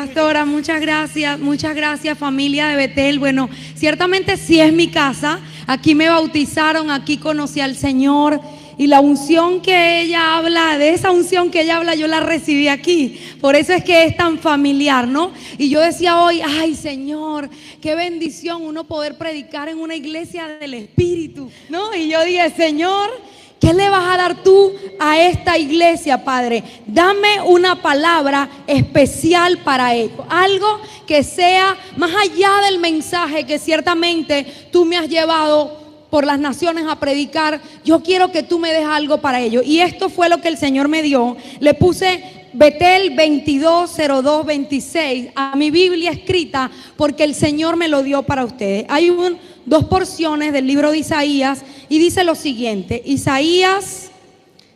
Pastora, muchas gracias familia de Betel. Bueno, ciertamente sí es mi casa, aquí me bautizaron, aquí conocí al Señor y la unción que ella habla, de esa unción que ella habla yo la recibí aquí, por eso es que es tan familiar, ¿no? Y yo decía hoy, ay Señor, qué bendición uno poder predicar en una iglesia del Espíritu, ¿no? Y yo dije, Señor, ¿qué le vas a dar tú a esta iglesia, Padre? Dame una palabra especial para ellos. Algo que sea más allá del mensaje que ciertamente tú me has llevado por las naciones a predicar. Yo quiero que tú me des algo para ellos. Y esto fue lo que el Señor me dio. Le puse Betel 22:02-26 a mi Biblia escrita porque el Señor me lo dio para ustedes. Hay dos porciones del libro de Isaías y dice lo siguiente: Isaías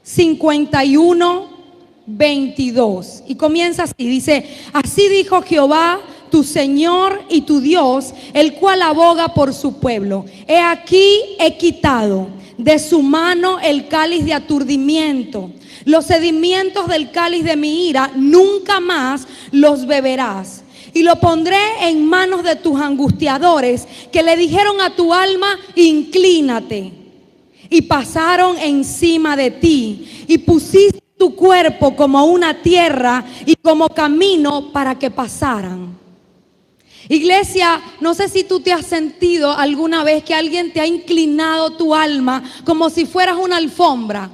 51:22, y comienza así, dice: así dijo Jehová tu Señor y tu Dios, el cual aboga por su pueblo. He aquí he quitado de su mano el cáliz de aturdimiento, los sedimentos del cáliz de mi ira nunca más los beberás. Y lo pondré en manos de tus angustiadores, que le dijeron a tu alma, inclínate. Y pasaron encima de ti, y pusiste tu cuerpo como una tierra y como camino para que pasaran. Iglesia, no sé si tú te has sentido alguna vez que alguien te ha inclinado tu alma como si fueras una alfombra.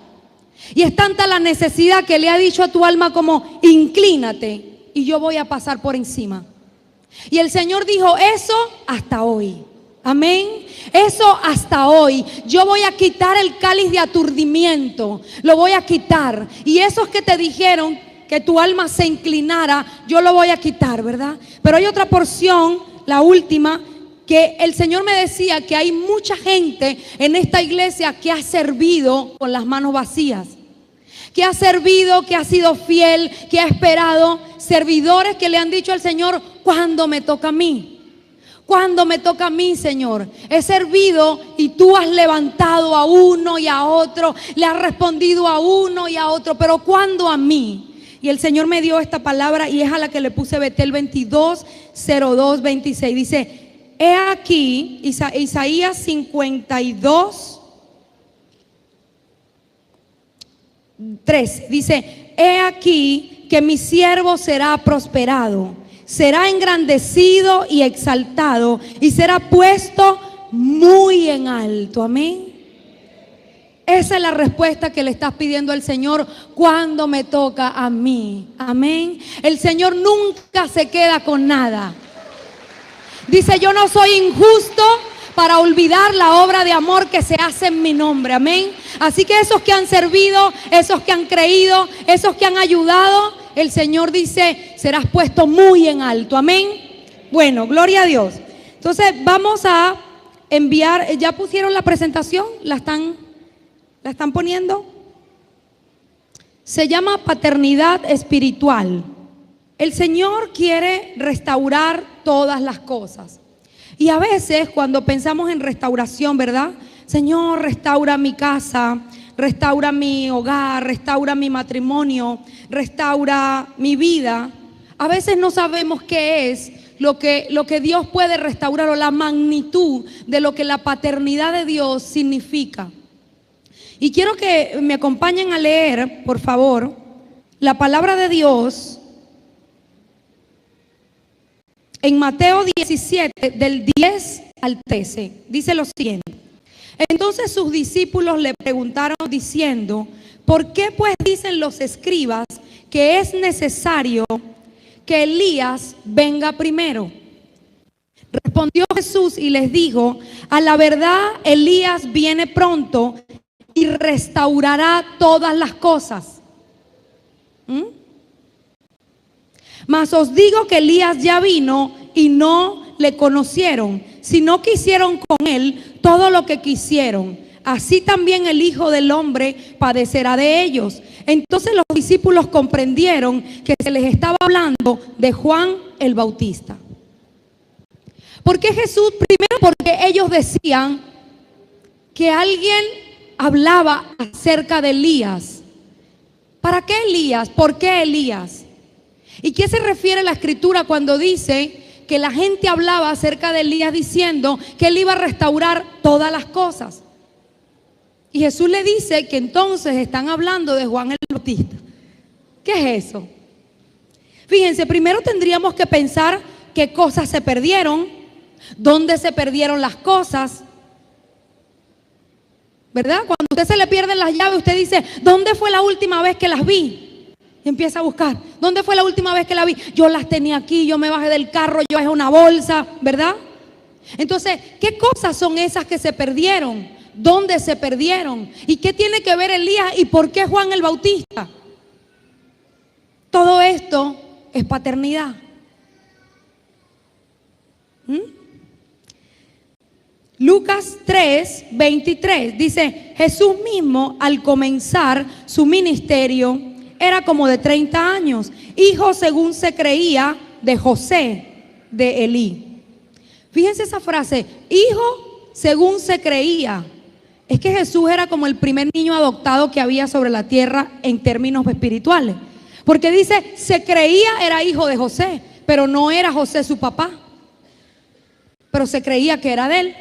Y es tanta la necesidad que le ha dicho a tu alma como, inclínate y yo voy a pasar por encima. Y el Señor dijo, eso hasta hoy. Amén. Eso hasta hoy. Yo voy a quitar el cáliz de aturdimiento. Lo voy a quitar. Y esos que te dijeron que tu alma se inclinara, yo lo voy a quitar, ¿verdad? Pero hay otra porción, la última, que el Señor me decía que hay mucha gente en esta iglesia que ha servido con las manos vacías, que ha servido, que ha sido fiel, que ha esperado. Servidores que le han dicho al Señor, ¿cuándo me toca a mí? ¿Cuándo me toca a mí, Señor? He servido y tú has levantado a uno y a otro, le has respondido a uno y a otro, pero ¿cuándo a mí? Y el Señor me dio esta palabra y es a la que le puse Betel 22:02-26. Dice, he aquí, Isaías 52:3, dice, he aquí que mi siervo será prosperado, será engrandecido y exaltado y será puesto muy en alto. Amén. Esa es la respuesta que le estás pidiendo al Señor cuando me toca a mí. Amén. El Señor nunca se queda con nada. Dice, yo no soy injusto para olvidar la obra de amor que se hace en mi nombre. Amén. Así que esos que han servido, esos que han creído, esos que han ayudado, el Señor dice, serás puesto muy en alto. Amén. Bueno, gloria a Dios. Entonces vamos a enviar, ¿ya pusieron la presentación? ¿La están poniendo? Se llama paternidad espiritual. El Señor quiere restaurar todas las cosas. Y a veces cuando pensamos en restauración, ¿verdad? Señor, restaura mi casa, restaura mi hogar, restaura mi matrimonio, restaura mi vida. A veces no sabemos qué es lo que Dios puede restaurar o la magnitud de lo que la paternidad de Dios significa. Y quiero que me acompañen a leer, por favor, la palabra de Dios en Mateo 17, del 10 al 13. Dice lo siguiente: entonces sus discípulos le preguntaron diciendo, ¿por qué pues dicen los escribas que es necesario que Elías venga primero? Respondió Jesús y les dijo, a la verdad Elías viene pronto y restaurará todas las cosas. Mas os digo que Elías ya vino y no le conocieron, sino que hicieron con él todo lo que quisieron. Así también el Hijo del Hombre padecerá de ellos. Entonces los discípulos comprendieron que se les estaba hablando de Juan el Bautista. ¿Por qué Jesús? Primero porque ellos decían que alguien hablaba acerca de Elías. ¿Para qué Elías? ¿Por qué Elías? ¿Y qué se refiere la escritura cuando dice que la gente hablaba acerca de Elías diciendo que él iba a restaurar todas las cosas? Y Jesús le dice que entonces están hablando de Juan el Bautista. ¿Qué es eso? Fíjense, primero tendríamos que pensar qué cosas se perdieron, dónde se perdieron las cosas, ¿verdad? Cuando a usted se le pierden las llaves, usted dice, ¿dónde fue la última vez que las vi? Y empieza a buscar, ¿dónde fue la última vez que la vi? Yo las tenía aquí, yo me bajé del carro, yo dejé una bolsa, ¿verdad? Entonces, ¿qué cosas son esas que se perdieron? ¿Dónde se perdieron? ¿Y qué tiene que ver Elías y por qué Juan el Bautista? Todo esto es paternidad. Lucas 3:23 dice, Jesús mismo al comenzar su ministerio era como de 30 años, hijo según se creía de José de Elí. Fíjense esa frase, hijo según se creía. Es que Jesús era como el primer niño adoptado que había sobre la tierra en términos espirituales. Porque dice, se creía era hijo de José, pero no era José su papá. Pero se creía que era de él.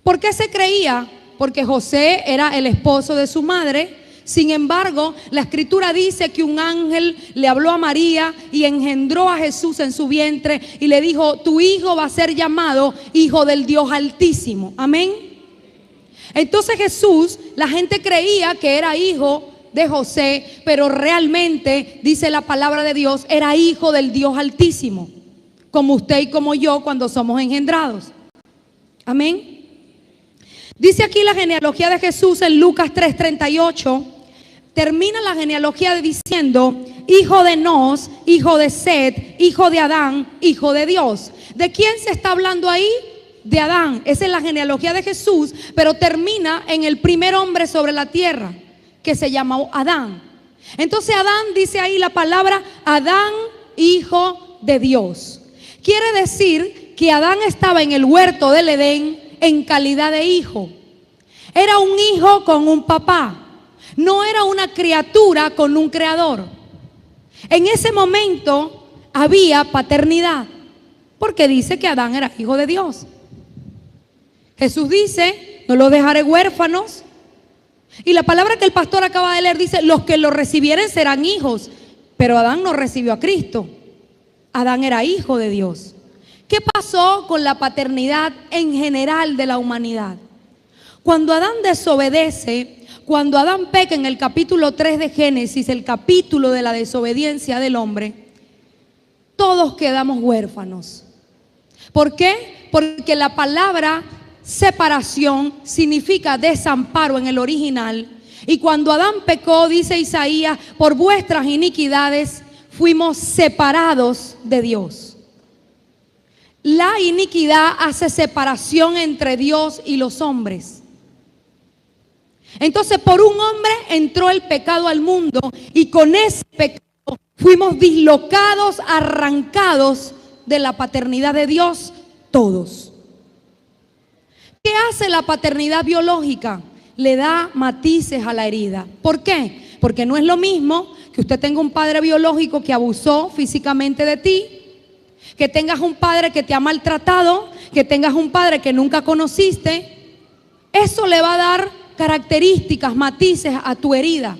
¿Por qué se creía? Porque José era el esposo de su madre. Sin embargo, la escritura dice que un ángel le habló a María y engendró a Jesús en su vientre y le dijo, tu hijo va a ser llamado Hijo del Dios Altísimo. Amén. Entonces Jesús, la gente creía que era hijo de José, pero realmente, dice la palabra de Dios, era hijo del Dios Altísimo, como usted y como yo cuando somos engendrados. Amén. Dice aquí la genealogía de Jesús en Lucas 3:38. Termina la genealogía diciendo, hijo de Nos, hijo de Set, hijo de Adán, hijo de Dios. ¿De quién se está hablando ahí? De Adán. Esa es la genealogía de Jesús, pero termina en el primer hombre sobre la tierra, que se llamó Adán. Entonces Adán, dice ahí la palabra Adán, hijo de Dios. Quiere decir que Adán estaba en el huerto del Edén en calidad de hijo. Era un hijo con un papá. No era una criatura con un creador. En ese momento había paternidad, porque dice que Adán era hijo de Dios. Jesús dice, no los dejaré huérfanos. Y la palabra que el pastor acaba de leer dice, los que lo recibieren serán hijos. Pero Adán no recibió a Cristo. Adán era hijo de Dios. ¿Qué pasó con la paternidad en general de la humanidad? Cuando Adán desobedece, cuando Adán peca en el capítulo 3 de Génesis, el capítulo de la desobediencia del hombre, todos quedamos huérfanos. ¿Por qué? Porque la palabra separación significa desamparo en el original. Y cuando Adán pecó, dice Isaías, por vuestras iniquidades fuimos separados de Dios. La iniquidad hace separación entre Dios y los hombres. Entonces por un hombre entró el pecado al mundo y con ese pecado fuimos dislocados, arrancados de la paternidad de Dios todos. ¿Qué hace la paternidad biológica? Le da matices a la herida. ¿Por qué? Porque no es lo mismo que usted tenga un padre biológico que abusó físicamente de ti, que tengas un padre que te ha maltratado, que tengas un padre que nunca conociste. Eso le va a dar características, matices a tu herida.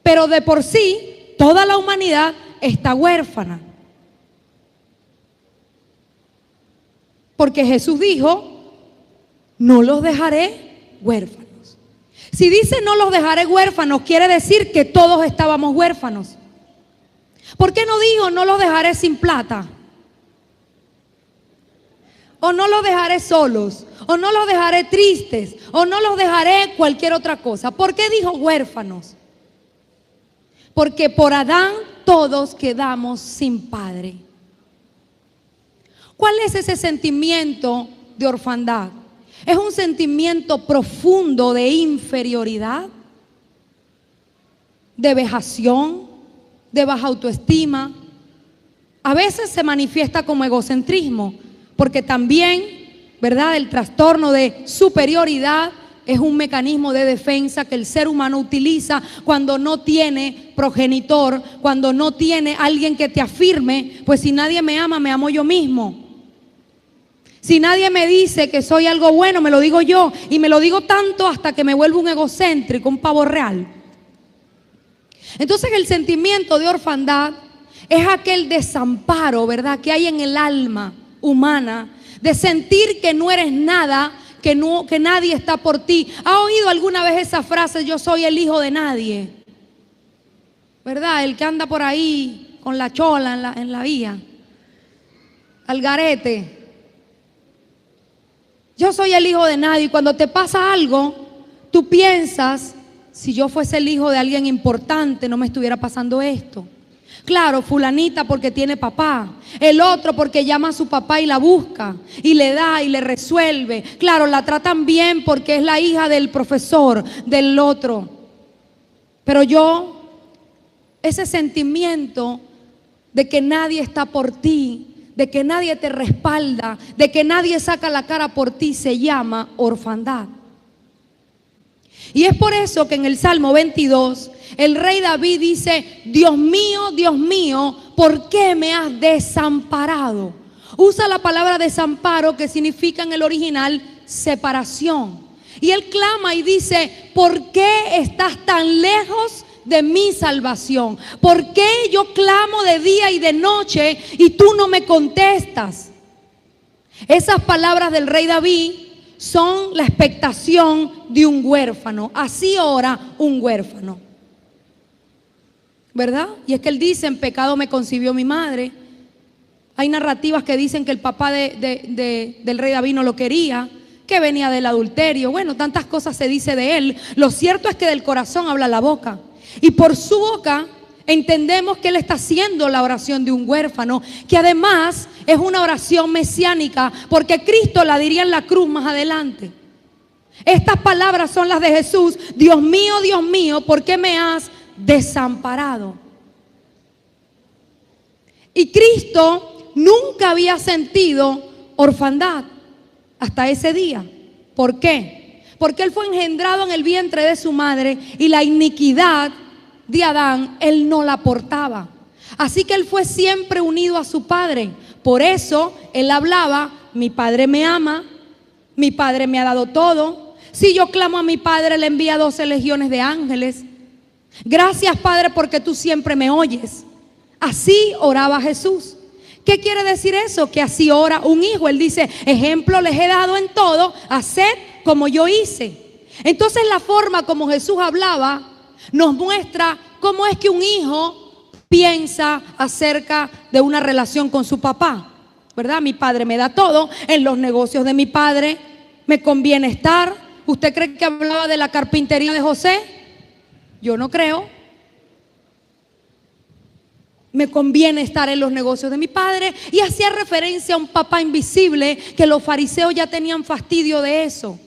Pero de por sí, toda la humanidad está huérfana. Porque Jesús dijo, no los dejaré huérfanos. Si dice no los dejaré huérfanos, quiere decir que todos estábamos huérfanos. ¿Por qué no dijo no los dejaré sin plata? O no los dejaré solos, o no los dejaré tristes, o no los dejaré cualquier otra cosa. ¿Por qué dijo huérfanos? Porque por Adán todos quedamos sin padre. ¿Cuál es ese sentimiento de orfandad? Es un sentimiento profundo de inferioridad, de vejación, de baja autoestima. A veces se manifiesta como egocentrismo, porque también, ¿verdad?, el trastorno de superioridad es un mecanismo de defensa que el ser humano utiliza cuando no tiene progenitor, cuando no tiene alguien que te afirme. Pues si nadie me ama, me amo yo mismo. Si nadie me dice que soy algo bueno, me lo digo yo. Y me lo digo tanto hasta que me vuelvo un egocéntrico, un pavo real. Entonces el sentimiento de orfandad es aquel desamparo, ¿verdad?, que hay en el alma humana, de sentir que no eres nada, que nadie está por ti. ¿Ha oído alguna vez esa frase, yo soy el hijo de nadie? ¿Verdad? El que anda por ahí con la chola en la vía, al garete. Yo soy el hijo de nadie. Y cuando te pasa algo, tú piensas, si yo fuese el hijo de alguien importante, no me estuviera pasando esto. Claro, fulanita porque tiene papá, el otro porque llama a su papá y la busca y le da y le resuelve. Claro, la tratan bien porque es la hija del profesor, del otro. Pero yo, ese sentimiento de que nadie está por ti, de que nadie te respalda, de que nadie saca la cara por ti, se llama orfandad. Y es por eso que en el Salmo 22 el rey David dice: Dios mío, ¿por qué me has desamparado? Usa la palabra desamparo, que significa en el original separación. Y él clama y dice: ¿por qué estás tan lejos de mi salvación? ¿Por qué yo clamo de día y de noche y tú no me contestas? Esas palabras del rey David son la expectación de un huérfano. Así ora un huérfano, ¿verdad? Y es que él dice: en pecado me concibió mi madre. Hay narrativas que dicen que el papá del rey David no lo quería, que venía del adulterio. Bueno, tantas cosas se dice de él. Lo cierto es que del corazón habla la boca. Y por su boca entendemos que él está haciendo la oración de un huérfano, que además es una oración mesiánica, porque Cristo la diría en la cruz más adelante. Estas palabras son las de Jesús: Dios mío, ¿por qué me has desamparado? Y Cristo nunca había sentido orfandad hasta ese día. ¿Por qué? Porque él fue engendrado en el vientre de su madre y la iniquidad de Adán él no la portaba. Así que él fue siempre unido a su padre. Por eso él hablaba: mi padre me ama, mi padre me ha dado todo. Si yo clamo a mi padre, le envía 12 legiones de ángeles. Gracias, Padre, porque tú siempre me oyes. Así oraba Jesús. ¿Qué quiere decir eso? Que así ora un hijo. Él dice: ejemplo les he dado en todo, haced como yo hice. Entonces la forma como Jesús hablaba nos muestra cómo es que un hijo piensa acerca de una relación con su papá, ¿verdad? Mi padre me da todo, en los negocios de mi padre me conviene estar. ¿Usted cree que hablaba de la carpintería de José? Yo no creo. Me conviene estar en los negocios de mi padre. Y hacía referencia a un papá invisible, que los fariseos ya tenían fastidio de eso,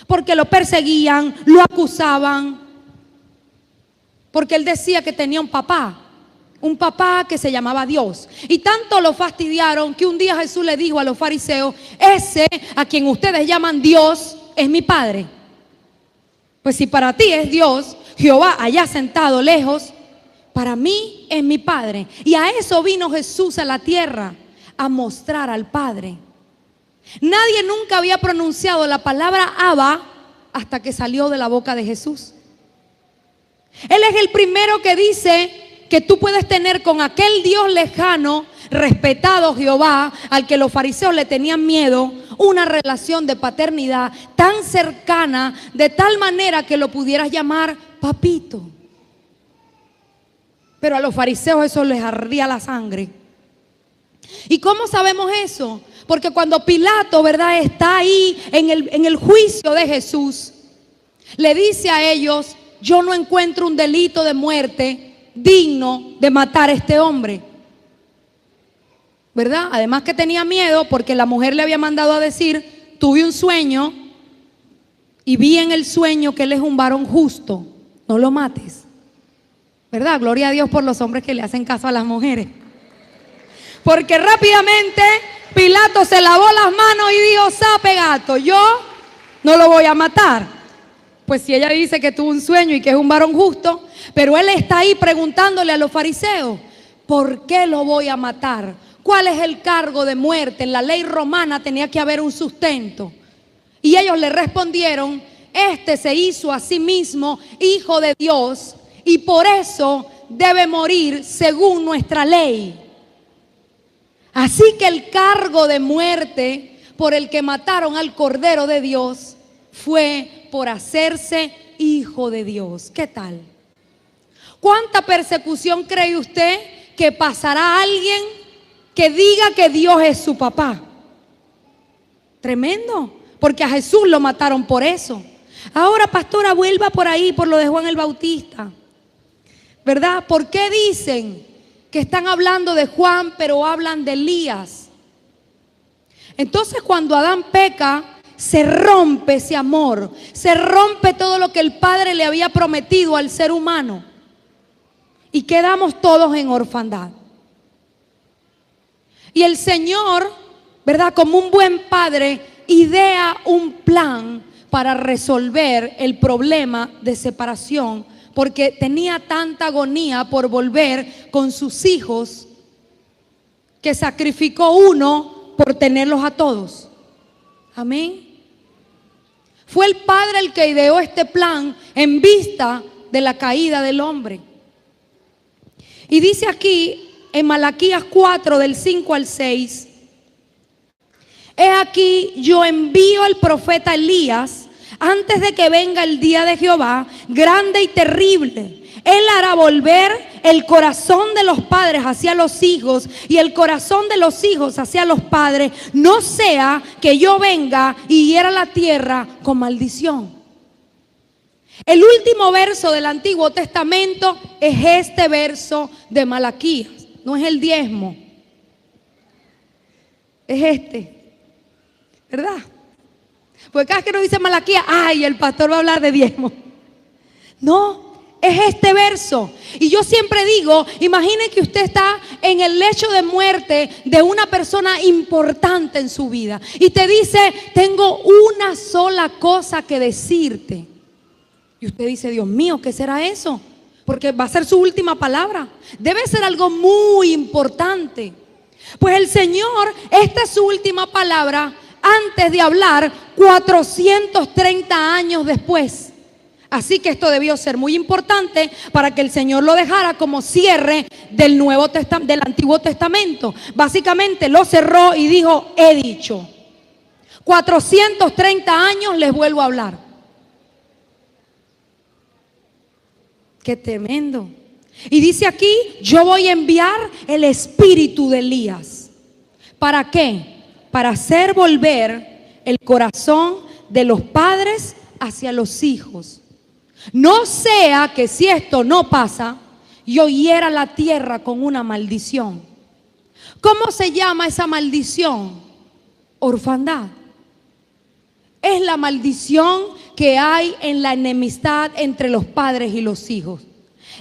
porque lo perseguían, lo acusaban, porque él decía que tenía un papá que se llamaba Dios. Y tanto lo fastidiaron que un día Jesús le dijo a los fariseos: ese a quien ustedes llaman Dios es mi padre. Pues si para ti es Dios, Jehová allá sentado lejos, para mí es mi Padre. Y a eso vino Jesús a la tierra, a mostrar al Padre. Nadie nunca había pronunciado la palabra Abba hasta que salió de la boca de Jesús. Él es el primero que dice que tú puedes tener con aquel Dios lejano, respetado Jehová, al que los fariseos le tenían miedo, una relación de paternidad tan cercana, de tal manera que lo pudieras llamar papito. Pero a los fariseos eso les ardía la sangre. ¿Y cómo sabemos eso? Porque cuando Pilato, ¿verdad?, está ahí en el juicio de Jesús, le dice a ellos: yo no encuentro un delito de muerte digno de matar a este hombre, ¿verdad? Además que tenía miedo porque la mujer le había mandado a decir: tuve un sueño y vi en el sueño que él es un varón justo, no lo mates. ¿Verdad? Gloria a Dios por los hombres que le hacen caso a las mujeres. Porque rápidamente Pilato se lavó las manos y dijo: sape gato, yo no lo voy a matar. Pues si ella dice que tuvo un sueño y que es un varón justo, pero él está ahí preguntándole a los fariseos, ¿por qué lo voy a matar? ¿Cuál es el cargo de muerte? En la ley romana tenía que haber un sustento. Y ellos le respondieron, este se hizo a sí mismo hijo de Dios y por eso debe morir según nuestra ley. Así que el cargo de muerte por el que mataron al Cordero de Dios fue por hacerse hijo de Dios. ¿Qué tal? ¿Cuánta persecución cree usted que pasará a alguien que diga que Dios es su papá? Tremendo, porque a Jesús lo mataron por eso. Ahora, pastora, vuelva por ahí, por lo de Juan el Bautista, ¿verdad? ¿Por qué dicen que están hablando de Juan, pero hablan de Elías? Entonces, cuando Adán peca, se rompe ese amor, se rompe todo lo que el Padre le había prometido al ser humano y quedamos todos en orfandad. Y el Señor, ¿verdad? Como un buen padre, idea un plan para resolver el problema de separación, porque tenía tanta agonía por volver con sus hijos que sacrificó uno por tenerlos a todos. Amén. Fue el Padre el que ideó este plan en vista de la caída del hombre. Y dice aquí en Malaquías 4 del 5 al 6, he aquí yo envío al profeta Elías antes de que venga el día de Jehová grande y terrible. Él hará volver el corazón de los padres hacia los hijos y el corazón de los hijos hacia los padres, no sea que yo venga y hiera la tierra con maldición. El último verso del Antiguo Testamento es este verso de Malaquías, no es el diezmo, es este, ¿verdad? Porque cada vez que nos dice Malaquías, ay, el pastor va a hablar de diezmo. No, es este verso. Y yo siempre digo, imagine que usted está en el lecho de muerte de una persona importante en su vida y te dice, tengo una sola cosa que decirte. Y usted dice, Dios mío, ¿qué será eso? Porque va a ser su última palabra. Debe ser algo muy importante. Pues el Señor, esta es su última palabra antes de hablar 430 años después. Así que esto debió ser muy importante para que el Señor lo dejara como cierre del del Antiguo Testamento. Básicamente lo cerró y dijo, he dicho. 430 años les vuelvo a hablar. Qué tremendo. Y dice aquí, yo voy a enviar el espíritu de Elías. ¿Para qué? Para hacer volver el corazón de los padres hacia los hijos. No sea que si esto no pasa, yo hiera la tierra con una maldición. ¿Cómo se llama esa maldición? Orfandad. Es la maldición que hay en la enemistad entre los padres y los hijos.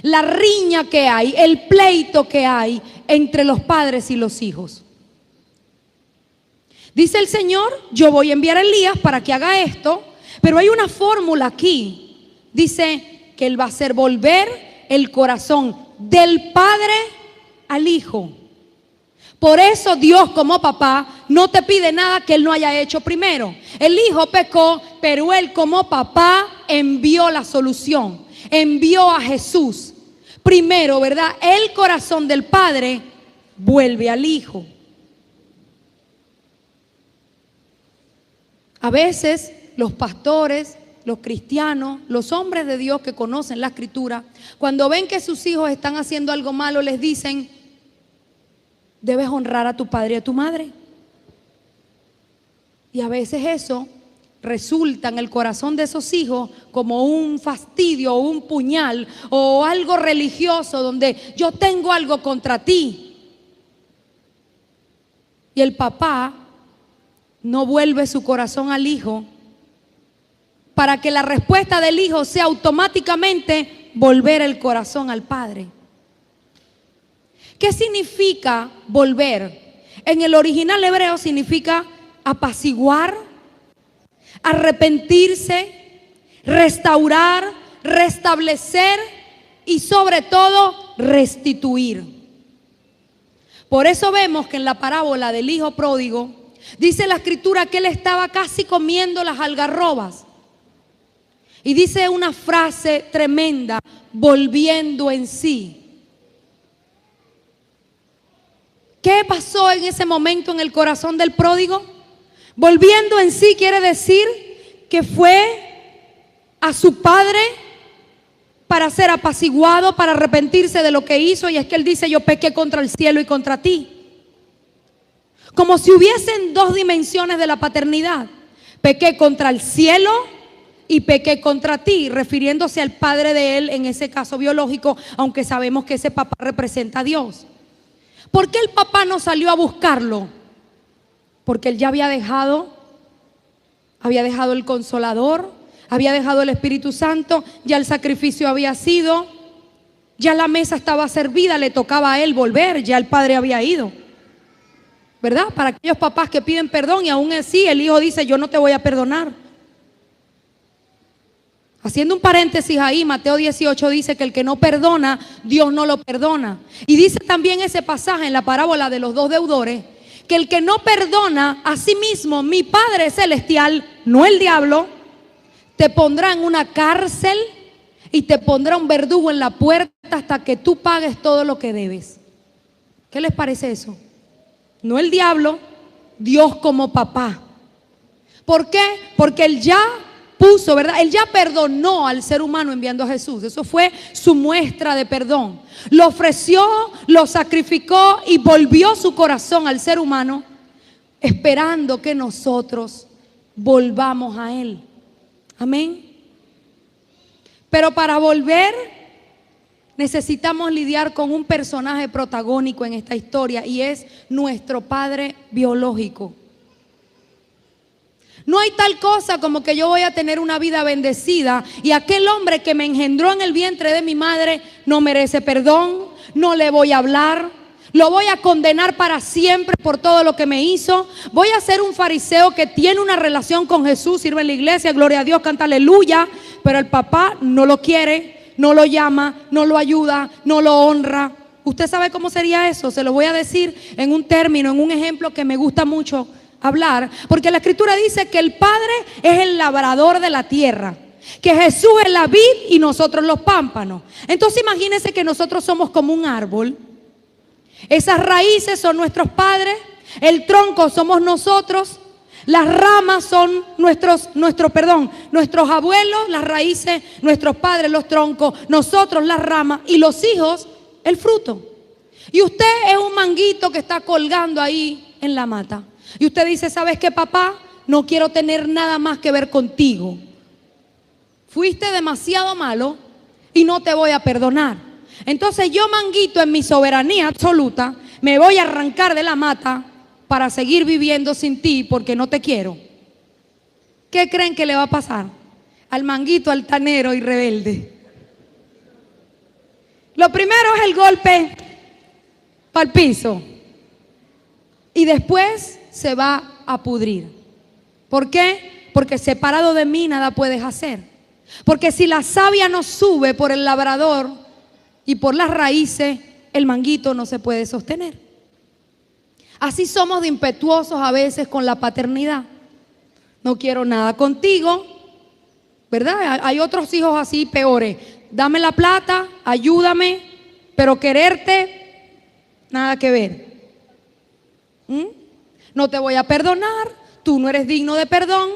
La riña que hay, el pleito que hay entre los padres y los hijos. Dice el Señor, yo voy a enviar a Elías para que haga esto, pero hay una fórmula aquí. Dice que Él va a hacer volver el corazón del padre al hijo. Por eso Dios como papá no te pide nada que Él no haya hecho primero. El hijo pecó, pero Él como papá envió la solución. Envió a Jesús. Primero, ¿verdad? El corazón del padre vuelve al hijo. A veces los pastores, los cristianos, los hombres de Dios que conocen la Escritura, cuando ven que sus hijos están haciendo algo malo, les dicen, debes honrar a tu padre y a tu madre. Y a veces eso resulta en el corazón de esos hijos como un fastidio o un puñal o algo religioso donde yo tengo algo contra ti. Y el papá no vuelve su corazón al hijo para que la respuesta del hijo sea automáticamente volver el corazón al padre. ¿Qué significa volver? En el original hebreo significa apaciguar, arrepentirse, restaurar, restablecer y sobre todo restituir. Por eso vemos que en la parábola del hijo pródigo dice la escritura que él estaba casi comiendo las algarrobas. Y dice una frase tremenda: volviendo en sí. ¿Qué pasó en ese momento en el corazón del pródigo? Volviendo en sí quiere decir que fue a su padre para ser apaciguado, para arrepentirse de lo que hizo. Y es que él dice: yo pequé contra el cielo y contra ti. Como si hubiesen dos dimensiones de la paternidad. Pequé contra el cielo y pequé contra ti, refiriéndose al padre de él, en ese caso biológico, aunque sabemos que ese papá representa a Dios. ¿Por qué el papá no salió a buscarlo? Porque él ya había dejado el Consolador, había dejado el Espíritu Santo, ya el sacrificio había sido, ya la mesa estaba servida, le tocaba a él volver, ya el padre había ido, ¿verdad? Para aquellos papás que piden perdón y aún así el hijo dice: yo no te voy a perdonar. Haciendo un paréntesis ahí, Mateo 18 dice que el que no perdona, Dios no lo perdona. Y dice también ese pasaje en la parábola de los dos deudores, que el que no perdona, a sí mismo, mi Padre Celestial, no el diablo, te pondrá en una cárcel y te pondrá un verdugo en la puerta hasta que tú pagues todo lo que debes. ¿Qué les parece eso? No el diablo, Dios como papá. ¿Por qué? Porque él ya puso, ¿verdad? Él ya perdonó al ser humano enviando a Jesús. Eso fue su muestra de perdón. Lo ofreció, lo sacrificó y volvió su corazón al ser humano, esperando que nosotros volvamos a Él. Amén. Pero para volver necesitamos lidiar con un personaje protagónico en esta historia, y es nuestro padre biológico. No hay tal cosa como que yo voy a tener una vida bendecida y aquel hombre que me engendró en el vientre de mi madre no merece perdón, no le voy a hablar, lo voy a condenar para siempre por todo lo que me hizo. Voy a ser un fariseo que tiene una relación con Jesús, sirve en la iglesia, gloria a Dios, canta aleluya, pero el papá no lo quiere, no lo llama, no lo ayuda, no lo honra. ¿Usted sabe cómo sería eso? Se lo voy a decir en un término, en un ejemplo que me gusta mucho hablar, porque la escritura dice que el Padre es el labrador de la tierra, que Jesús es la vid y nosotros los pámpanos. Entonces imagínense que nosotros somos como un árbol. Esas raíces son nuestros padres, el tronco somos nosotros, las ramas son nuestros abuelos, las raíces, nuestros padres, los troncos, nosotros las ramas y los hijos, el fruto. Y usted es un manguito que está colgando ahí en la mata. Y usted dice: ¿sabes qué, papá? No quiero tener nada más que ver contigo. Fuiste demasiado malo y no te voy a perdonar. Entonces yo, manguito, en mi soberanía absoluta, me voy a arrancar de la mata para seguir viviendo sin ti porque no te quiero. ¿Qué creen que le va a pasar al manguito altanero y rebelde? Lo primero es el golpe para el piso y después se va a pudrir. ¿Por qué? Porque separado de mí nada puedes hacer. Porque si la savia no sube por el labrador y por las raíces, el manguito no se puede sostener. Así somos de impetuosos a veces con la paternidad. No quiero nada contigo, ¿verdad? Hay otros hijos así peores. Dame la plata, ayúdame, pero quererte, nada que ver. No te voy a perdonar, tú no eres digno de perdón.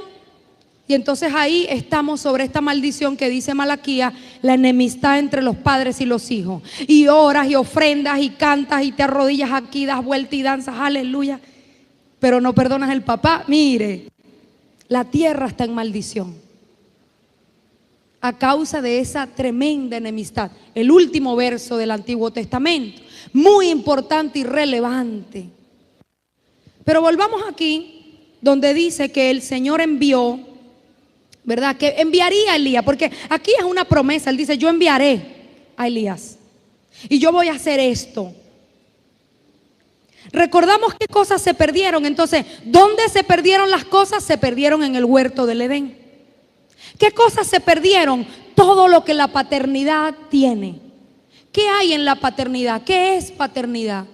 Y entonces ahí estamos sobre esta maldición que dice Malaquías, la enemistad entre los padres y los hijos. Y oras y ofrendas y cantas y te arrodillas aquí, das vuelta y danzas, aleluya, pero no perdonas el papá. Mire, la tierra está en maldición a causa de esa tremenda enemistad. El último verso del Antiguo Testamento, muy importante y relevante. Pero volvamos aquí, donde dice que el Señor envió, ¿verdad? Que enviaría a Elías, porque aquí es una promesa. Él dice: yo enviaré a Elías y yo voy a hacer esto. Recordamos qué cosas se perdieron. Entonces, ¿dónde se perdieron las cosas? Se perdieron en el huerto del Edén. ¿Qué cosas se perdieron? Todo lo que la paternidad tiene. ¿Qué hay en la paternidad? ¿Qué es paternidad?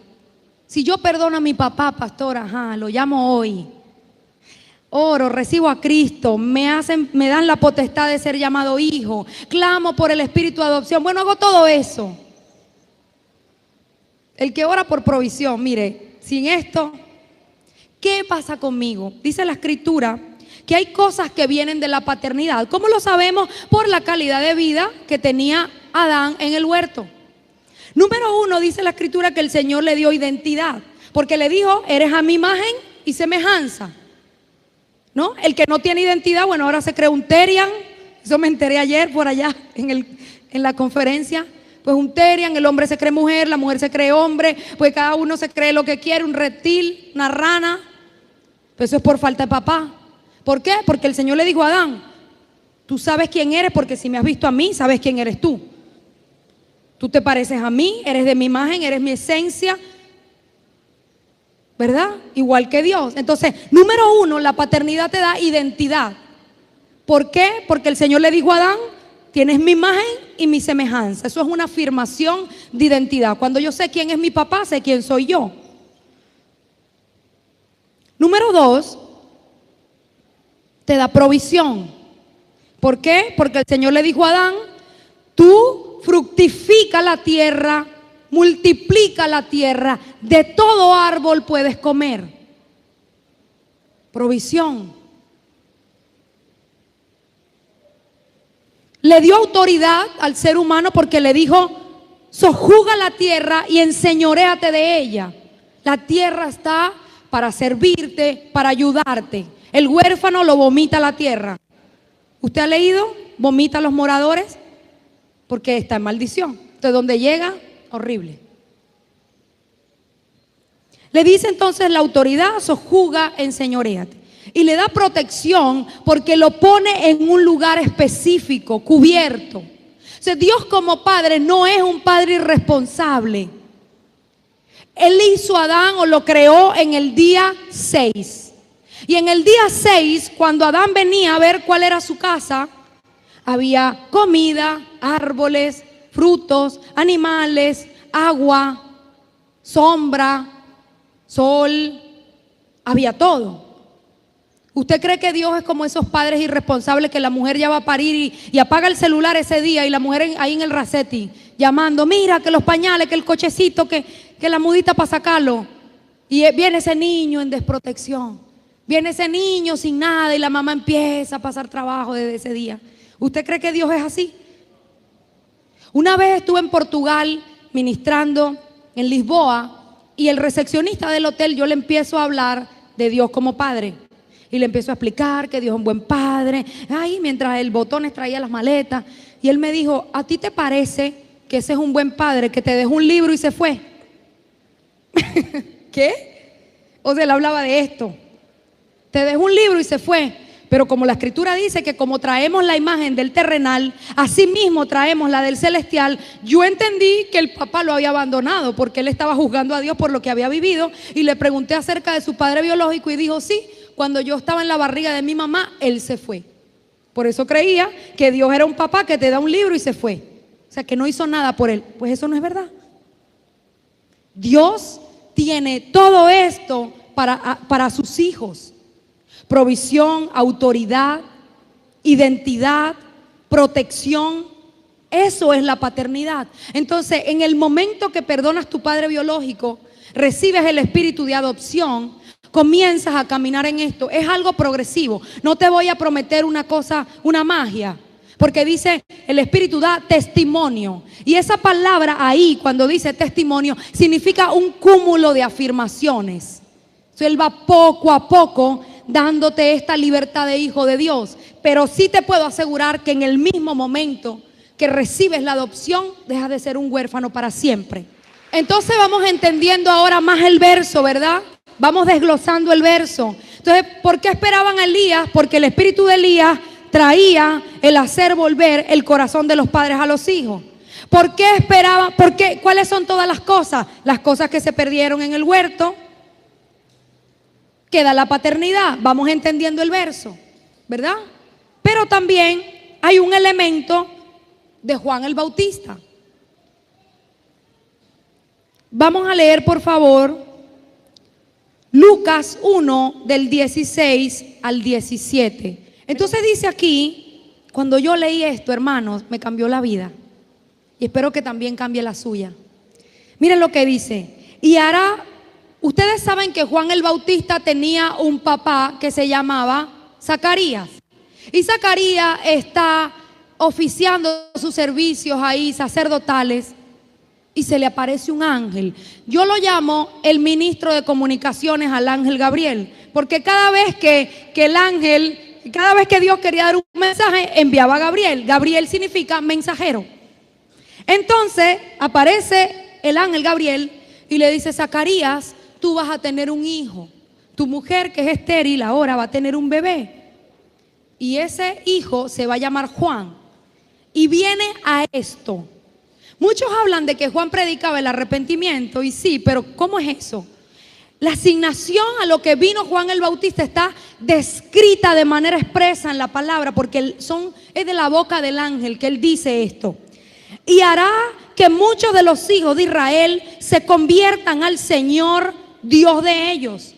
Si yo perdono a mi papá, pastor, lo llamo hoy, oro, recibo a Cristo, me dan la potestad de ser llamado hijo, clamo por el espíritu de adopción. Bueno, hago todo eso. El que ora por provisión, mire, sin esto, ¿qué pasa conmigo? Dice la escritura que hay cosas que vienen de la paternidad. ¿Cómo lo sabemos? Por la calidad de vida que tenía Adán en el huerto. Número 1, dice la escritura que el Señor le dio identidad, porque le dijo, eres a mi imagen y semejanza. ¿No? El que no tiene identidad, bueno, ahora se cree un Terian. Eso me enteré ayer por allá en la conferencia. Pues un Terian, el hombre se cree mujer, la mujer se cree hombre, pues cada uno se cree lo que quiere, un reptil, una rana. Pues eso es por falta de papá. ¿Por qué? Porque el Señor le dijo a Adán, tú sabes quién eres, porque si me has visto a mí, sabes quién eres tú. Tú te pareces a mí, eres de mi imagen, eres mi esencia, ¿verdad? Igual que Dios. Entonces, número 1, la paternidad te da identidad. ¿Por qué? Porque el Señor le dijo a Adán, tienes mi imagen y mi semejanza. Eso es una afirmación de identidad. Cuando yo sé quién es mi papá, sé quién soy yo. Número 2, te da provisión. ¿Por qué? Porque el Señor le dijo a Adán, tú fructifica la tierra, multiplica la tierra, de todo árbol puedes comer. Provisión. Le dio autoridad al ser humano porque le dijo, sojuzga la tierra y enseñoréate de ella. La tierra está para servirte, para ayudarte. El huérfano lo vomita la tierra. ¿Usted ha leído? Vomita a los moradores porque está en maldición. Entonces, donde llega, horrible. Le dice entonces la autoridad, sojuzga, enseñoréate. Y le da protección porque lo pone en un lugar específico, cubierto. O sea, Dios como padre no es un padre irresponsable. Él hizo a Adán o lo creó en el día 6. Y en el día 6, cuando Adán venía a ver cuál era su casa, había comida, árboles, frutos, animales, agua, sombra, sol, había todo. ¿Usted cree que Dios es como esos padres irresponsables que la mujer ya va a parir y apaga el celular ese día y la mujer ahí en el Racetti llamando, mira que los pañales, que el cochecito, que la mudita para sacarlo? Y viene ese niño en desprotección, viene ese niño sin nada y la mamá empieza a pasar trabajo desde ese día. ¿Usted cree que Dios es así? Una vez estuve en Portugal ministrando en Lisboa y el recepcionista del hotel, yo le empiezo a hablar de Dios como padre. Y le empiezo a explicar que Dios es un buen padre. Ay, mientras el Botones traía las maletas. Y él me dijo, ¿a ti te parece que ese es un buen padre que te dejó un libro y se fue? ¿Qué? O sea, él hablaba de esto. Te dejó un libro y se fue. Pero como la escritura dice que como traemos la imagen del terrenal, así mismo traemos la del celestial, yo entendí que el papá lo había abandonado porque él estaba juzgando a Dios por lo que había vivido. Y le pregunté acerca de su padre biológico y dijo, sí, cuando yo estaba en la barriga de mi mamá, él se fue. Por eso creía que Dios era un papá que te da un libro y se fue. O sea, que no hizo nada por él. Pues eso no es verdad. Dios tiene todo esto para sus hijos. Provisión, autoridad, identidad, protección. Eso es la paternidad. Entonces, en el momento que perdonas tu padre biológico, recibes el espíritu de adopción, comienzas a caminar en esto. Es algo progresivo. No te voy a prometer una cosa, una magia, porque dice el espíritu da testimonio. Y esa palabra ahí, cuando dice testimonio, significa un cúmulo de afirmaciones. Entonces, Él va poco a poco dándote esta libertad de hijo de Dios. Pero sí te puedo asegurar que en el mismo momento que recibes la adopción, dejas de ser un huérfano para siempre. Entonces vamos entendiendo ahora más el verso, ¿verdad? Vamos desglosando el verso. Entonces, ¿por qué esperaban a Elías? Porque el espíritu de Elías traía el hacer volver el corazón de los padres a los hijos. ¿Por qué esperaban? ¿Por qué? ¿Cuáles son todas las cosas? Las cosas que se perdieron en el huerto. Queda la paternidad. Vamos entendiendo el verso, ¿verdad? Pero también hay un elemento de Juan el Bautista. Vamos a leer, por favor, Lucas 1, del 16 al 17. Entonces dice aquí, cuando yo leí esto, hermanos, me cambió la vida. Y espero que también cambie la suya. Miren lo que dice. Y hará, ustedes saben que Juan el Bautista tenía un papá que se llamaba Zacarías. Y Zacarías está oficiando sus servicios ahí, sacerdotales, y se le aparece un ángel. Yo lo llamo el ministro de comunicaciones al ángel Gabriel, porque cada vez que el ángel, cada vez que Dios quería dar un mensaje, enviaba a Gabriel. Gabriel significa mensajero. Entonces aparece el ángel Gabriel y le dice: Zacarías, tú vas a tener un hijo. Tu mujer, que es estéril, ahora va a tener un bebé. Y ese hijo se va a llamar Juan. Y viene a esto. Muchos hablan de que Juan predicaba el arrepentimiento, y sí, pero ¿cómo es eso? La asignación a lo que vino Juan el Bautista está descrita de manera expresa en la palabra, porque es de la boca del ángel que él dice esto. Y hará que muchos de los hijos de Israel se conviertan al Señor, Dios de ellos.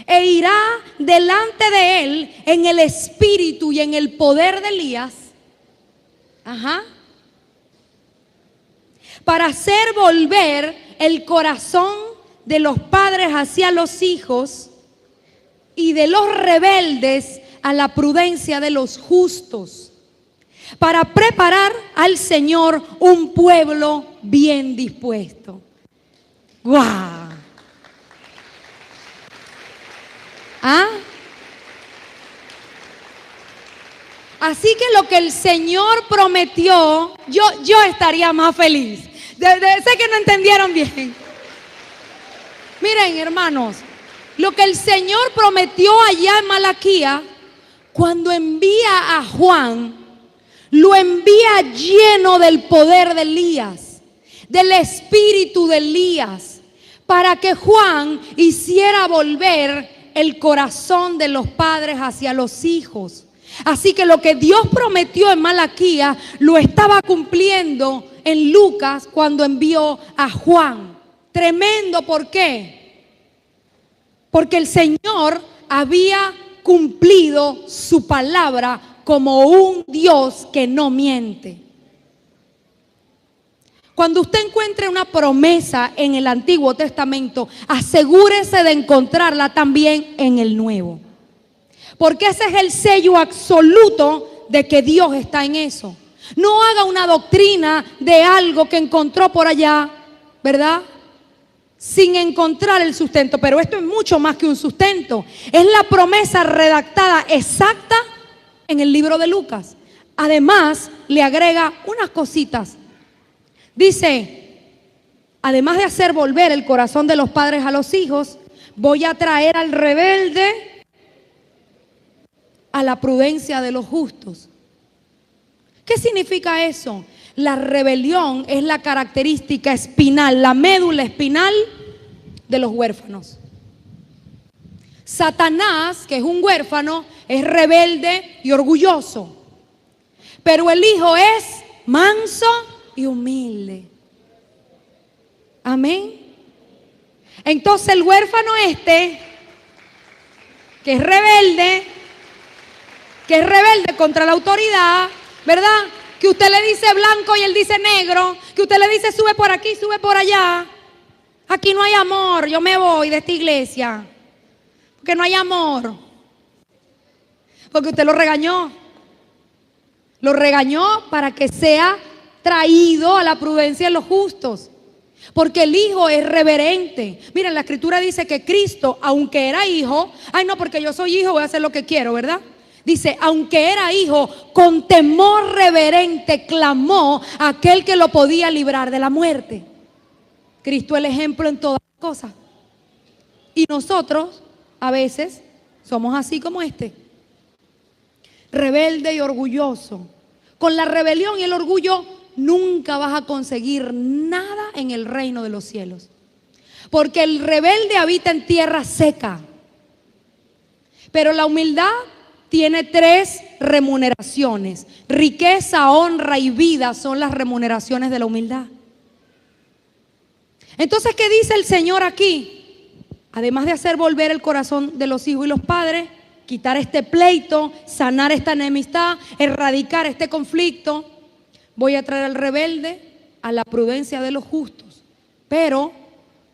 E irá delante de él en el espíritu y en el poder de Elías. Para hacer volver el corazón de los padres hacia los hijos y de los rebeldes a la prudencia de los justos, para preparar al Señor un pueblo bien dispuesto. ¡Guau! Así que lo que el Señor prometió, yo estaría más feliz. Sé que no entendieron bien. Miren, hermanos, lo que el Señor prometió allá en Malaquía, cuando envía a Juan, lo envía lleno del poder de Elías, del espíritu de Elías, para que Juan hiciera volver el corazón de los padres hacia los hijos. Así que lo que Dios prometió en Malaquía lo estaba cumpliendo en Lucas cuando envió a Juan. Tremendo, ¿por qué? Porque el Señor había cumplido su palabra como un Dios que no miente. Cuando usted encuentre una promesa en el Antiguo Testamento, asegúrese de encontrarla también en el Nuevo. Porque ese es el sello absoluto de que Dios está en eso. No haga una doctrina de algo que encontró por allá, ¿verdad? Sin encontrar el sustento. Pero esto es mucho más que un sustento. Es la promesa redactada exacta en el libro de Lucas. Además, le agrega unas cositas. Dice, además de hacer volver el corazón de los padres a los hijos, voy a traer al rebelde a la prudencia de los justos. ¿Qué significa eso? La rebelión es la característica espinal, la médula espinal de los huérfanos. Satanás, que es un huérfano, es rebelde y orgulloso. Pero el hijo es manso y humilde. Amén. Entonces el huérfano que es rebelde contra la autoridad, ¿verdad? Que usted le dice blanco y él dice negro, que usted le dice sube por aquí, sube por allá. Aquí no hay amor, yo me voy de esta iglesia, porque no hay amor. Porque usted lo regañó para que sea traído a la prudencia de los justos. Porque el hijo es reverente. Miren, la escritura dice que Cristo, aunque era hijo, ay no, porque yo soy hijo, voy a hacer lo que quiero, ¿verdad? Dice, aunque era hijo, con temor reverente clamó a aquel que lo podía librar de la muerte. Cristo es el ejemplo en todas las cosas. Y nosotros, a veces, somos así como rebelde y orgulloso. Con la rebelión y el orgullo nunca vas a conseguir nada en el reino de los cielos. Porque el rebelde habita en tierra seca. Pero la humildad tiene 3 remuneraciones. Riqueza, honra y vida son las remuneraciones de la humildad. Entonces, ¿qué dice el Señor aquí? Además de hacer volver el corazón de los hijos y los padres, quitar este pleito, sanar esta enemistad, erradicar este conflicto, voy a traer al rebelde a la prudencia de los justos. Pero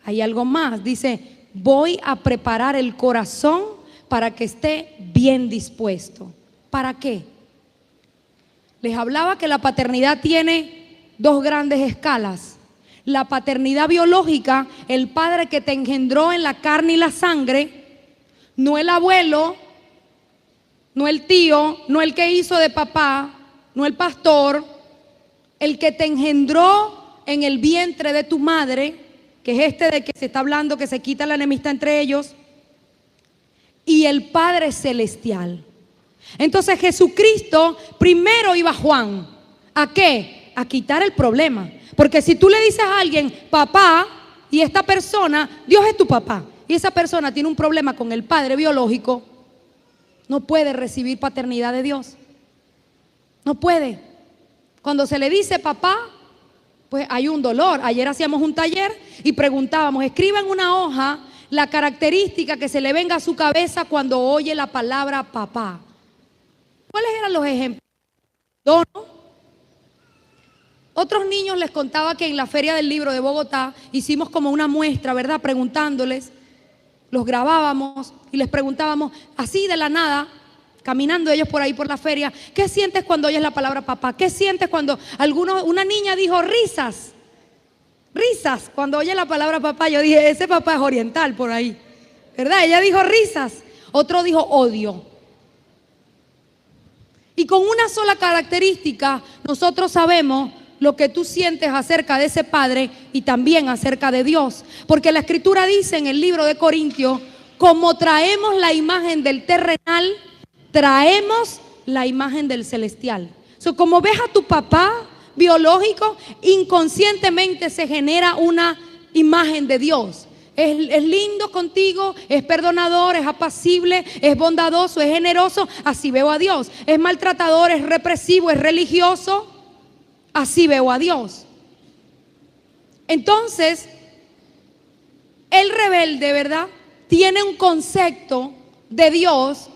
hay algo más, dice, voy a preparar el corazón para que esté bien dispuesto. ¿Para qué? Les hablaba que la paternidad tiene 2 grandes escalas. La paternidad biológica, el padre que te engendró en la carne y la sangre, no el abuelo, no el tío, no el que hizo de papá, no el pastor, el que te engendró en el vientre de tu madre, que es este de que se está hablando, que se quita la enemistad entre ellos, y el Padre Celestial. Entonces Jesucristo primero iba a Juan. ¿A qué? A quitar el problema. Porque si tú le dices a alguien, papá, y esta persona, Dios es tu papá, y esa persona tiene un problema con el padre biológico, no puede recibir paternidad de Dios. No puede. Cuando se le dice papá, pues hay un dolor. Ayer hacíamos un taller y preguntábamos, escriba en una hoja la característica que se le venga a su cabeza cuando oye la palabra papá. ¿Cuáles eran los ejemplos? ¿No? Otros niños les contaba que en la Feria del Libro de Bogotá hicimos como una muestra, ¿verdad? Preguntándoles, los grabábamos y les preguntábamos así de la nada, caminando ellos por ahí por la feria, ¿qué sientes cuando oyes la palabra papá? ¿Qué sientes cuando una niña dijo risas? Risas, cuando oye la palabra papá, yo dije, ese papá es oriental por ahí, ¿verdad? Ella dijo risas, otro dijo odio. Y con una sola característica, nosotros sabemos lo que tú sientes acerca de ese padre y también acerca de Dios. Porque la Escritura dice en el libro de Corintios, como traemos la imagen del terrenal, traemos la imagen del celestial. Como ves a tu papá biológico, inconscientemente se genera una imagen de Dios. Es lindo contigo, es perdonador, es apacible, es bondadoso, es generoso. Así veo a Dios. Es maltratador, es represivo, es religioso. Así veo a Dios. Entonces, el rebelde, ¿verdad?, tiene un concepto de Dios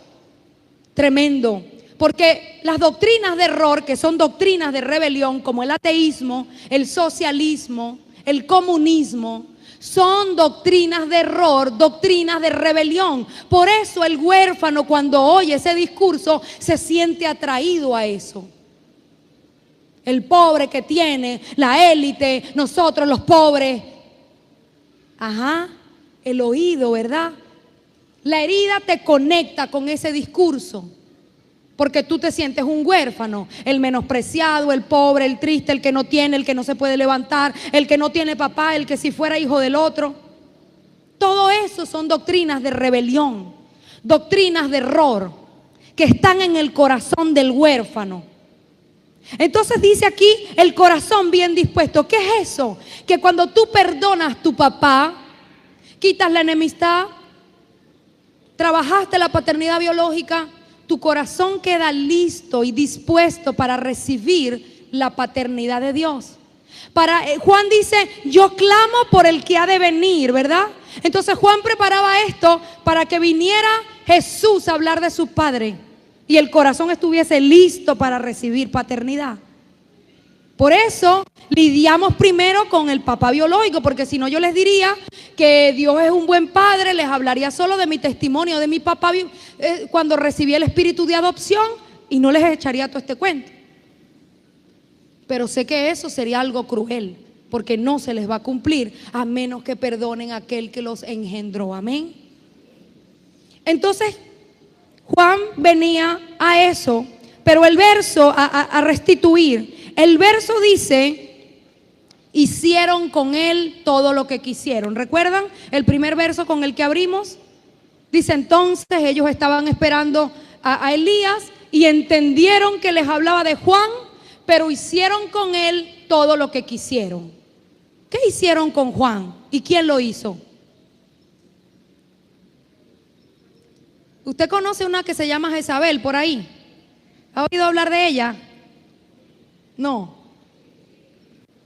tremendo. Porque las doctrinas de error, que son doctrinas de rebelión, como el ateísmo, el socialismo, el comunismo, son doctrinas de error, doctrinas de rebelión. Por eso el huérfano, cuando oye ese discurso, se siente atraído a eso. El pobre que tiene, la élite, nosotros los pobres. Ajá, el oído, ¿verdad? La herida te conecta con ese discurso. Porque tú te sientes un huérfano, el menospreciado, el pobre, el triste, el que no tiene, el que no se puede levantar, el que no tiene papá, el que si fuera hijo del otro. Todo eso son doctrinas de rebelión, doctrinas de error, que están en el corazón del huérfano. Entonces dice aquí, el corazón bien dispuesto. ¿Qué es eso? Que cuando tú perdonas a tu papá, quitas la enemistad, trabajaste la paternidad biológica, tu corazón queda listo y dispuesto para recibir la paternidad de Dios. Juan dice, yo clamo por el que ha de venir, ¿verdad? Entonces Juan preparaba esto para que viniera Jesús a hablar de su Padre y el corazón estuviese listo para recibir paternidad. Por eso lidiamos primero con el papá biológico, porque si no yo les diría que Dios es un buen padre, les hablaría solo de mi testimonio, de mi papá cuando recibí el espíritu de adopción y no les echaría todo este cuento. Pero sé que eso sería algo cruel, porque no se les va a cumplir a menos que perdonen a aquel que los engendró. Amén. Entonces Juan venía a eso, pero el verso a restituir. El verso dice, hicieron con él todo lo que quisieron. ¿Recuerdan el primer verso con el que abrimos? Dice, entonces ellos estaban esperando a Elías y entendieron que les hablaba de Juan, pero hicieron con él todo lo que quisieron. ¿Qué hicieron con Juan? ¿Y quién lo hizo? ¿Usted conoce una que se llama Jezabel por ahí? ¿Ha oído hablar de ella? No.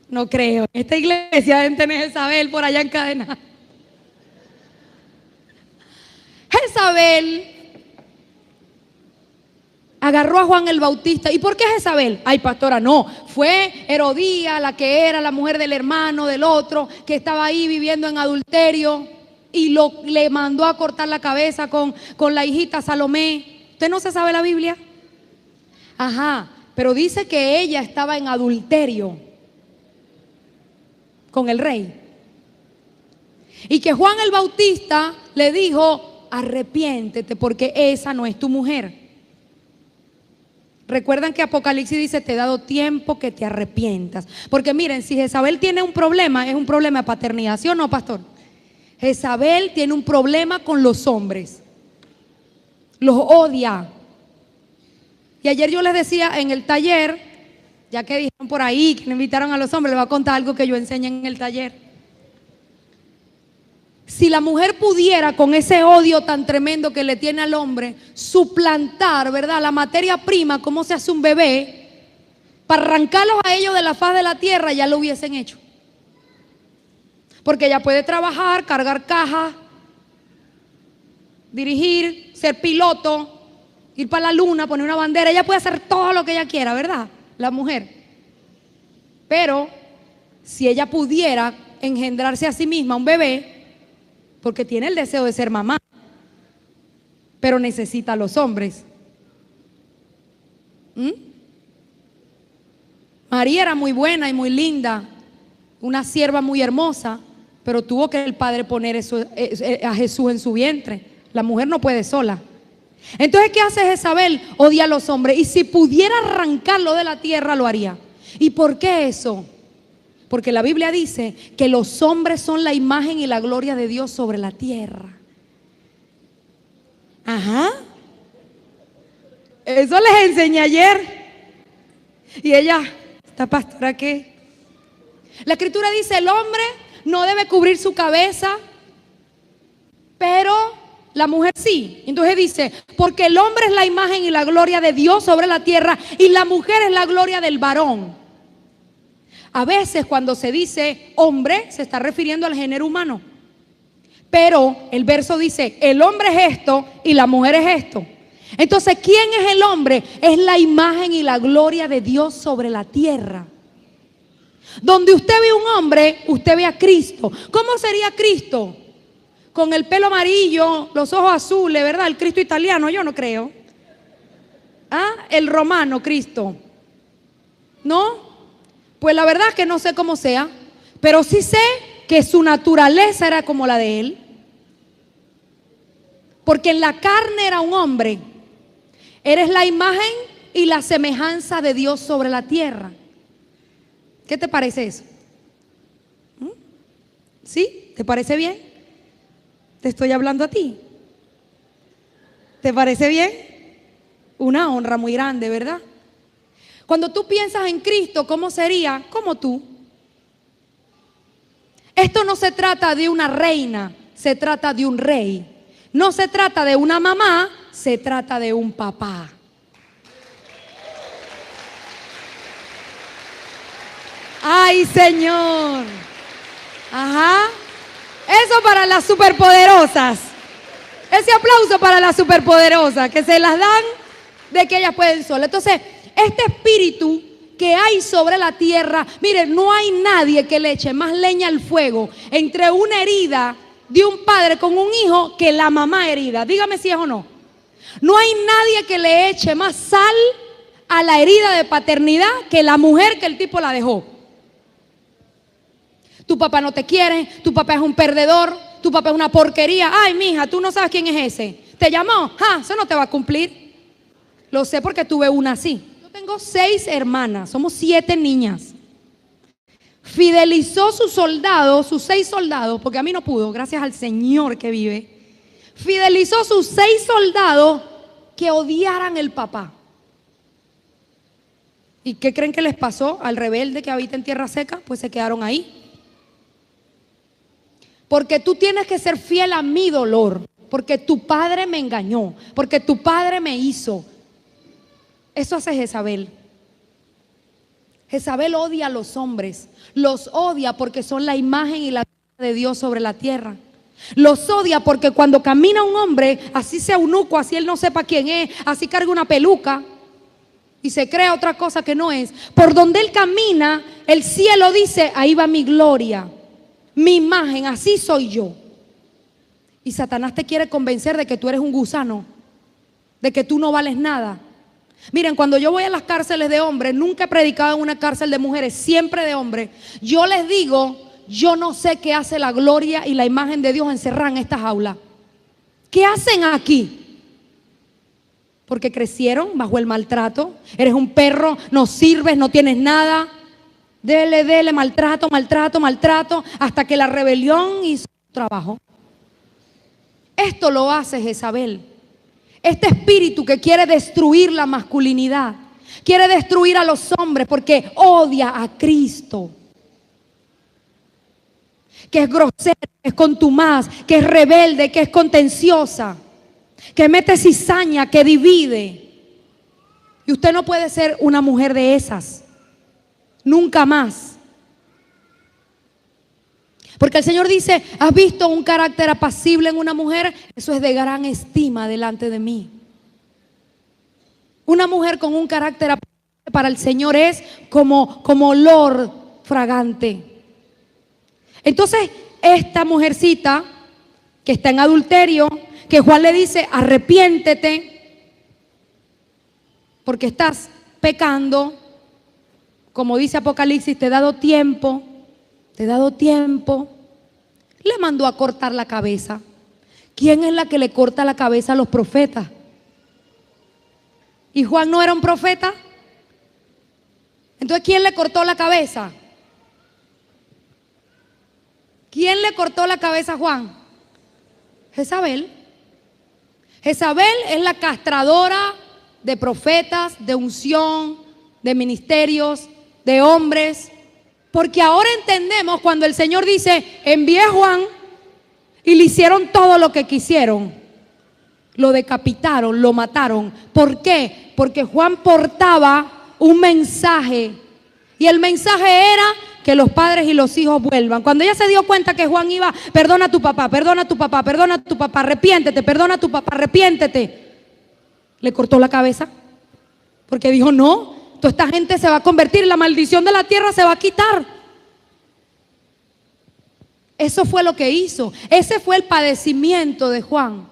No creo. En esta iglesia deben tener Jezabel por allá encadenada. Jezabel agarró a Juan el Bautista. ¿Y por qué Jezabel? Ay, pastora, no. Fue Herodías, la que era la mujer del hermano del otro, que estaba ahí viviendo en adulterio, y le mandó a cortar la cabeza con la hijita Salomé. ¿Usted no se sabe la Biblia? Ajá, pero dice que ella estaba en adulterio con el rey. Y que Juan el Bautista le dijo: arrepiéntete porque esa no es tu mujer. Recuerdan que Apocalipsis dice: te he dado tiempo que te arrepientas. Porque miren, si Jezabel tiene un problema, es un problema de paternidad, ¿sí o no, pastor? Jezabel tiene un problema con los hombres. Los odia. Y ayer yo les decía en el taller, ya que dijeron por ahí que me invitaron a los hombres, les voy a contar algo que yo enseñé en el taller. Si la mujer pudiera, con ese odio tan tremendo que le tiene al hombre, suplantar, ¿verdad?, la materia prima, cómo se hace un bebé, para arrancarlos a ellos de la faz de la tierra, ya lo hubiesen hecho. Porque ella puede trabajar, cargar cajas, dirigir, ser piloto, ir para la luna, poner una bandera. Ella puede hacer todo lo que ella quiera, ¿verdad? La mujer. Pero si ella pudiera engendrarse a sí misma un bebé, porque tiene el deseo de ser mamá, pero necesita a los hombres. María era muy buena y muy linda, una sierva muy hermosa, pero tuvo que el padre poner a Jesús en su vientre. La mujer no puede sola. Entonces, ¿qué hace Jezabel? Odia a los hombres, y si pudiera arrancarlo de la tierra, lo haría. ¿Y por qué eso? Porque la Biblia dice que los hombres son la imagen y la gloria de Dios sobre la tierra. Ajá. Eso les enseñé ayer. Y ella, ¿esta pastora qué? La escritura dice: el hombre no debe cubrir su cabeza, pero la mujer sí. Entonces dice: porque el hombre es la imagen y la gloria de Dios sobre la tierra, y la mujer es la gloria del varón. A veces cuando se dice hombre, se está refiriendo al género humano, pero el verso dice: el hombre es esto y la mujer es esto. Entonces, ¿quién es el hombre? Es la imagen y la gloria de Dios sobre la tierra. Donde usted ve un hombre, usted ve a Cristo. ¿Cómo sería Cristo? Con el pelo amarillo, los ojos azules, ¿verdad? El Cristo italiano, yo no creo. El romano Cristo. ¿No? Pues la verdad es que no sé cómo sea, pero sí sé que su naturaleza era como la de él. Porque en la carne era un hombre. Eres la imagen y la semejanza de Dios sobre la tierra. ¿Qué te parece eso? ¿Sí? ¿Te parece bien? Te estoy hablando a ti. ¿Te parece bien? Una honra muy grande, ¿verdad? Cuando tú piensas en Cristo, ¿cómo sería? Como tú. Esto no se trata de una reina, se trata de un rey. No se trata de una mamá, se trata de un papá. ¡Ay, Señor! Ajá. Eso para las superpoderosas. Ese aplauso para las superpoderosas, que se las dan de que ellas pueden solas. Entonces, este espíritu que hay sobre la tierra, miren, no hay nadie que le eche más leña al fuego entre una herida de un padre con un hijo que la mamá herida. Dígame si es o no. No hay nadie que le eche más sal a la herida de paternidad que la mujer que el tipo la dejó. Tu papá no te quiere, tu papá es un perdedor, tu papá es una porquería. Ay, mija, tú no sabes quién es ese. ¿Te llamó? Eso no te va a cumplir. Lo sé porque tuve una así. Yo tengo 6 hermanas, somos 7 niñas. Fidelizó sus soldados, sus 6 soldados, porque a mí no pudo, gracias al Señor que vive. Fidelizó sus 6 soldados que odiaran el papá. ¿Y qué creen que les pasó al rebelde que habita en tierra seca? Pues se quedaron ahí. Porque tú tienes que ser fiel a mi dolor, porque tu padre me engañó, porque tu padre me hizo. Eso hace Jezabel. Jezabel odia a los hombres, los odia porque son la imagen y la de Dios sobre la tierra. Los odia porque cuando camina un hombre, así sea eunuco, así él no sepa quién es, así carga una peluca y se crea otra cosa que no es, por donde él camina, el cielo dice, ahí va mi gloria, mi imagen, así soy yo. Y Satanás te quiere convencer de que tú eres un gusano, de que tú no vales nada. Miren, cuando yo voy a las cárceles de hombres, nunca he predicado en una cárcel de mujeres, siempre de hombres, yo les digo, yo no sé qué hace la gloria y la imagen de Dios encerrada en esta jaula. ¿Qué hacen aquí? Porque crecieron bajo el maltrato. Eres un perro, no sirves, no tienes nada. Dele, maltrato, hasta que la rebelión hizo su trabajo. Esto lo hace Jezabel. Este espíritu que quiere destruir la masculinidad, quiere destruir a los hombres porque odia a Cristo. Que es grosera, que es contumaz, que es rebelde, que es contenciosa, que mete cizaña, que divide. Y usted no puede ser una mujer de esas, nunca más. Porque el Señor dice, ¿has visto un carácter apacible en una mujer? Eso es de gran estima delante de mí. Una mujer con un carácter apacible para el Señor es como olor fragante. Entonces, esta mujercita que está en adulterio, que Juan le dice, arrepiéntete, porque estás pecando, como dice Apocalipsis, te he dado tiempo, le mandó a cortar la cabeza. ¿Quién es la que le corta la cabeza a los profetas? ¿Y Juan no era un profeta? Entonces, ¿quién le cortó la cabeza? ¿Quién le cortó la cabeza a Juan? Jezabel. Jezabel es la castradora de profetas, de unción, de ministerios, de hombres. Porque ahora entendemos cuando el Señor dice, envié a Juan y le hicieron todo lo que quisieron. Lo decapitaron, lo mataron. ¿Por qué? Porque Juan portaba un mensaje. Y el mensaje era que los padres y los hijos vuelvan. Cuando ella se dio cuenta que Juan iba, perdona a tu papá, perdona a tu papá, perdona a tu papá, arrepiéntete, perdona a tu papá, arrepiéntete, le cortó la cabeza. Porque dijo, no, toda esta gente se va a convertir, la maldición de la tierra se va a quitar. Eso fue lo que hizo. Ese fue el padecimiento de Juan.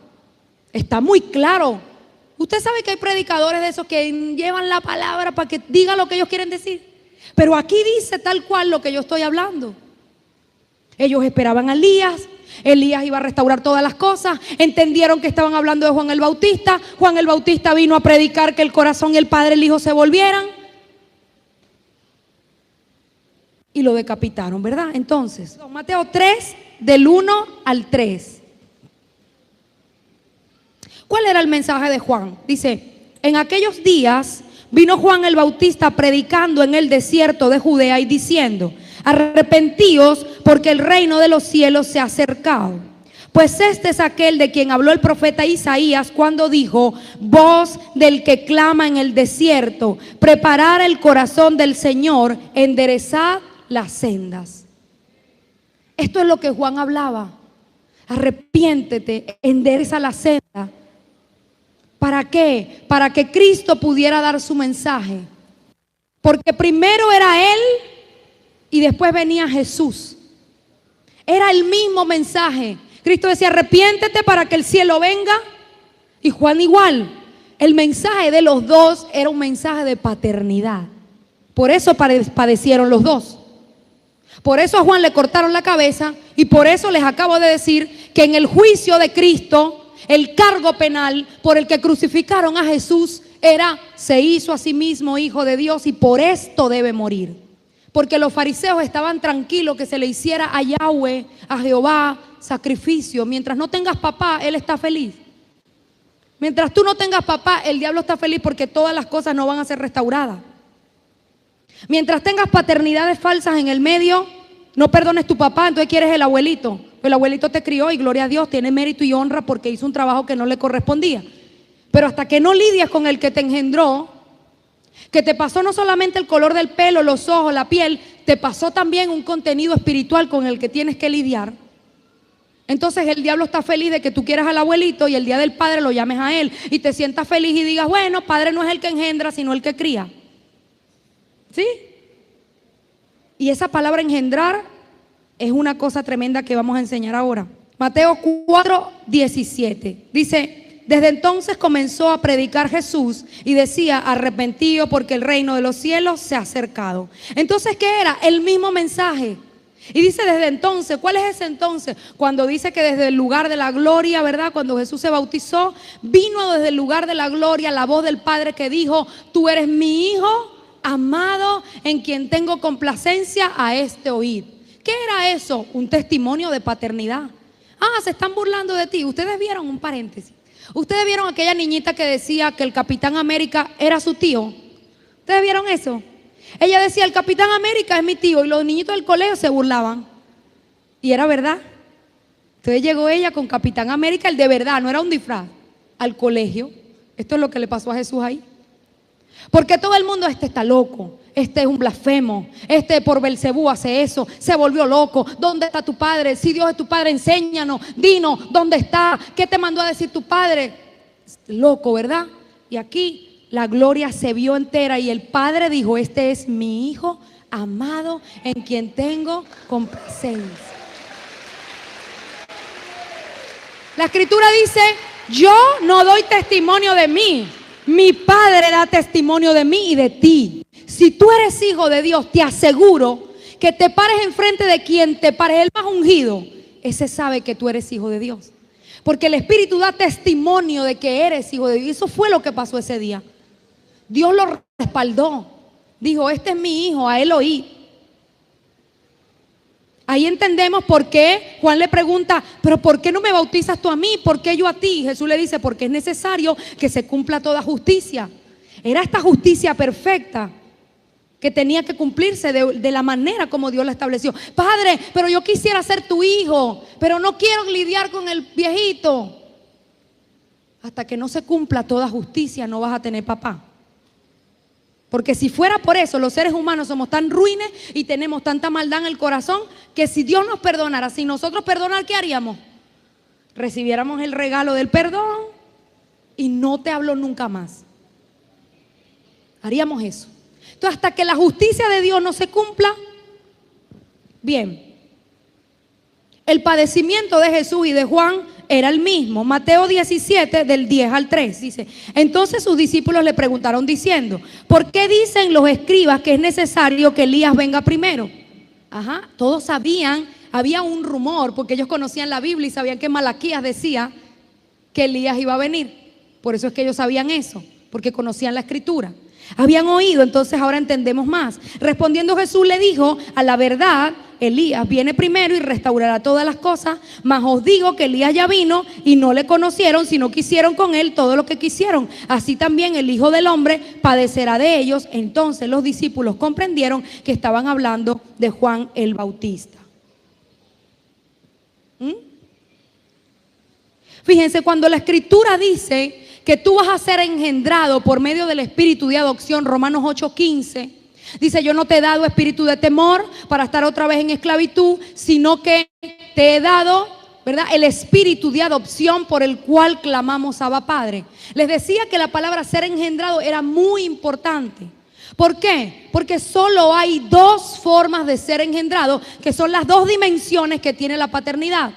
Está muy claro. Usted sabe que hay predicadores de esos que llevan la palabra para que diga lo que ellos quieren decir. Pero aquí dice tal cual lo que yo estoy hablando. Ellos esperaban a Elías. Elías iba a restaurar todas las cosas. Entendieron que estaban hablando de Juan el Bautista. Juan el Bautista vino a predicar que el corazón y el Padre y el Hijo se volvieran. Y lo decapitaron, ¿verdad? Entonces, Mateo 3, del 1 al 3. ¿Cuál era el mensaje de Juan? Dice, en aquellos días vino Juan el Bautista predicando en el desierto de Judea y diciendo, arrepentíos porque el reino de los cielos se ha acercado. Pues este es aquel de quien habló el profeta Isaías cuando dijo, voz del que clama en el desierto, preparad el corazón del Señor, enderezad las sendas. Esto es lo que Juan hablaba. Arrepiéntete, endereza la senda. ¿Para qué? Para que Cristo pudiera dar su mensaje. Porque primero era Él y después venía Jesús. Era el mismo mensaje. Cristo decía, arrepiéntete para que el cielo venga. Y Juan igual. El mensaje de los dos era un mensaje de paternidad. Por eso padecieron los dos. Por eso a Juan le cortaron la cabeza. Y por eso les acabo de decir que en el juicio de Cristo, el cargo penal por el que crucificaron a Jesús era, se hizo a sí mismo hijo de Dios y por esto debe morir. Porque los fariseos estaban tranquilos que se le hiciera a Yahweh, a Jehová, sacrificio. Mientras no tengas papá, Él está feliz. Mientras tú no tengas papá, el diablo está feliz porque todas las cosas no van a ser restauradas. Mientras tengas paternidades falsas en el medio, no perdones tu papá, entonces quieres el abuelito. El abuelito te crió y gloria a Dios, tiene mérito y honra porque hizo un trabajo que no le correspondía. Pero hasta que no lidias con el que te engendró, que te pasó no solamente el color del pelo, los ojos, la piel, te pasó también un contenido espiritual con el que tienes que lidiar. Entonces el diablo está feliz de que tú quieras al abuelito y el día del padre lo llames a él y te sientas feliz y digas, bueno, padre no es el que engendra, sino el que cría. ¿Sí? Y esa palabra engendrar es una cosa tremenda que vamos a enseñar ahora. Mateo 4:17 dice: desde entonces comenzó a predicar Jesús y decía, arrepentido porque el reino de los cielos se ha acercado. Entonces, ¿qué era? El mismo mensaje. Y dice desde entonces. ¿Cuál es ese entonces? Cuando dice que desde el lugar de la gloria, ¿verdad? Cuando Jesús se bautizó, vino desde el lugar de la gloria la voz del Padre que dijo, tú eres mi Hijo amado en quien tengo complacencia, a este oír. ¿Qué era eso? Un testimonio de paternidad. Se están burlando de ti. Ustedes vieron, un paréntesis, ustedes vieron aquella niñita que decía que el Capitán América era su tío. ¿Ustedes vieron eso? Ella decía, el Capitán América es mi tío, y los niñitos del colegio se burlaban. Y era verdad. Entonces llegó ella con Capitán América, el de verdad, no era un disfraz, al colegio. Esto es lo que le pasó a Jesús ahí. Porque todo el mundo, este está loco, este es un blasfemo, este por Belcebú hace eso, se volvió loco. ¿Dónde está tu padre? Si Dios es tu padre, enséñanos, dinos, ¿dónde está? ¿Qué te mandó a decir tu padre? Loco, ¿verdad? Y aquí la gloria se vio entera y el Padre dijo, este es mi Hijo amado en quien tengo complacencia. La Escritura dice, yo no doy testimonio de mí, mi Padre da testimonio de mí y de ti. Si tú eres hijo de Dios, te aseguro que te pares enfrente de quien te pares, el más ungido, ese sabe que tú eres hijo de Dios. Porque el Espíritu da testimonio de que eres hijo de Dios. Y eso fue lo que pasó ese día. Dios lo respaldó. Dijo, este es mi hijo, a él oí. Ahí entendemos por qué Juan le pregunta, pero ¿por qué no me bautizas tú a mí? ¿Por qué yo a ti? Jesús le dice, porque es necesario que se cumpla toda justicia. Era esta justicia perfecta que tenía que cumplirse de la manera como Dios la estableció. Padre, pero yo quisiera ser tu hijo, pero no quiero lidiar con el viejito. Hasta que no se cumpla toda justicia no vas a tener papá. Porque si fuera por eso, los seres humanos somos tan ruines y tenemos tanta maldad en el corazón, que si Dios nos perdonara, si nosotros perdonar, ¿qué haríamos? Recibiéramos el regalo del perdón y no te hablo nunca más. Haríamos eso. Entonces, hasta que la justicia de Dios no se cumpla, bien, el padecimiento de Jesús y de Juan era el mismo. Mateo 17, del 10 al 3, dice, entonces sus discípulos le preguntaron diciendo, ¿por qué dicen los escribas que es necesario que Elías venga primero? Todos sabían, había un rumor, porque ellos conocían la Biblia y sabían que Malaquías decía que Elías iba a venir. Por eso es que ellos sabían eso, porque conocían la Escritura. Habían oído, entonces ahora entendemos más. Respondiendo Jesús le dijo, a la verdad, Elías viene primero y restaurará todas las cosas, mas os digo que Elías ya vino y no le conocieron, sino que hicieron con él todo lo que quisieron. Así también el Hijo del Hombre padecerá de ellos. Entonces los discípulos comprendieron que estaban hablando de Juan el Bautista. Fíjense, cuando la Escritura dice que tú vas a ser engendrado por medio del espíritu de adopción, Romanos 8:15, dice, yo no te he dado espíritu de temor para estar otra vez en esclavitud, sino que te he dado, ¿verdad?, el espíritu de adopción por el cual clamamos Abba Padre. Les decía que la palabra ser engendrado era muy importante. ¿Por qué? Porque solo hay dos formas de ser engendrado, que son las dos dimensiones que tiene la paternidad.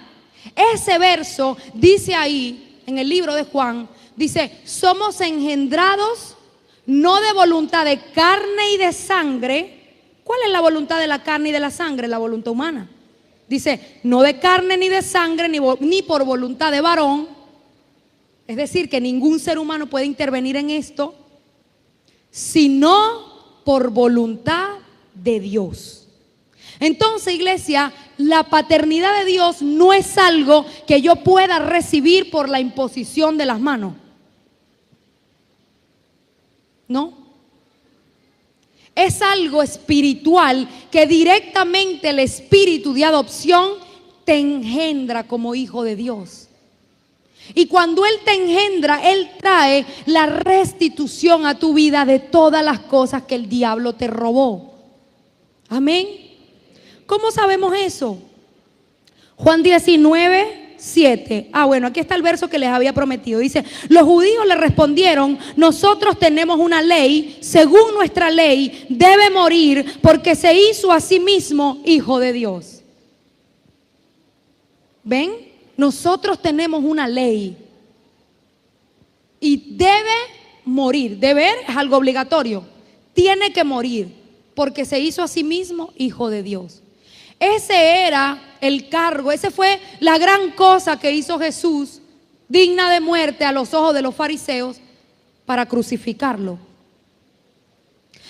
Ese verso dice ahí, en el libro de Juan, dice, somos engendrados no de voluntad de carne y de sangre. ¿Cuál es la voluntad de la carne y de la sangre? La voluntad humana. Dice, no de carne ni de sangre, ni por voluntad de varón. Es decir, que ningún ser humano puede intervenir en esto, sino por voluntad de Dios. Entonces, iglesia, la paternidad de Dios no es algo que yo pueda recibir por la imposición de las manos. No. Es algo espiritual que directamente el espíritu de adopción te engendra como hijo de Dios. Y cuando Él te engendra, Él trae la restitución a tu vida de todas las cosas que el diablo te robó. Amén. ¿Cómo sabemos eso? Juan 19:7. Bueno, aquí está el verso que les había prometido. Dice: los judíos le respondieron: nosotros tenemos una ley, según nuestra ley debe morir porque se hizo a sí mismo hijo de Dios. ¿Ven? Nosotros tenemos una ley y debe morir. Deber es algo obligatorio. Tiene que morir porque se hizo a sí mismo hijo de Dios. Ese era el cargo, esa fue la gran cosa que hizo Jesús, digna de muerte a los ojos de los fariseos, para crucificarlo.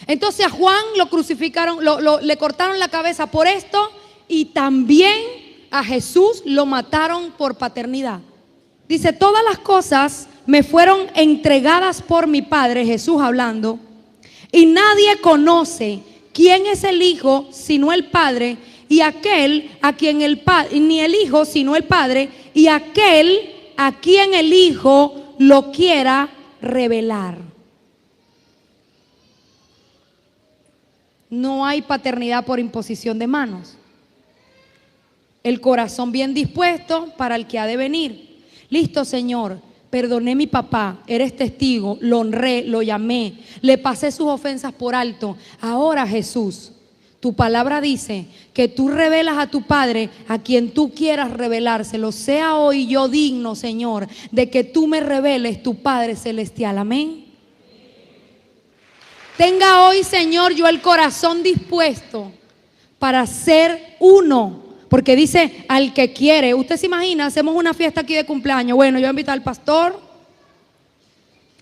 Entonces a Juan lo crucificaron, le cortaron la cabeza por esto, y también a Jesús lo mataron por paternidad. Dice: todas las cosas me fueron entregadas por mi Padre, Jesús hablando, y nadie conoce quién es el Hijo sino el Padre, y aquel a quien el Padre, ni el Hijo sino el Padre, y aquel a quien el Hijo lo quiera revelar. No hay paternidad por imposición de manos. El corazón bien dispuesto para el que ha de venir. Listo, Señor, perdoné a mi papá, eres testigo, lo honré, lo llamé, le pasé sus ofensas por alto. Ahora, Jesús, tu palabra dice que tú revelas a tu Padre a quien tú quieras revelárselo. Sea hoy yo digno, Señor, de que tú me reveles tu Padre celestial. Amén. Tenga hoy, Señor, yo el corazón dispuesto para ser uno. Porque dice: al que quiere. Usted se imagina, hacemos una fiesta aquí de cumpleaños. Bueno, yo invito al pastor,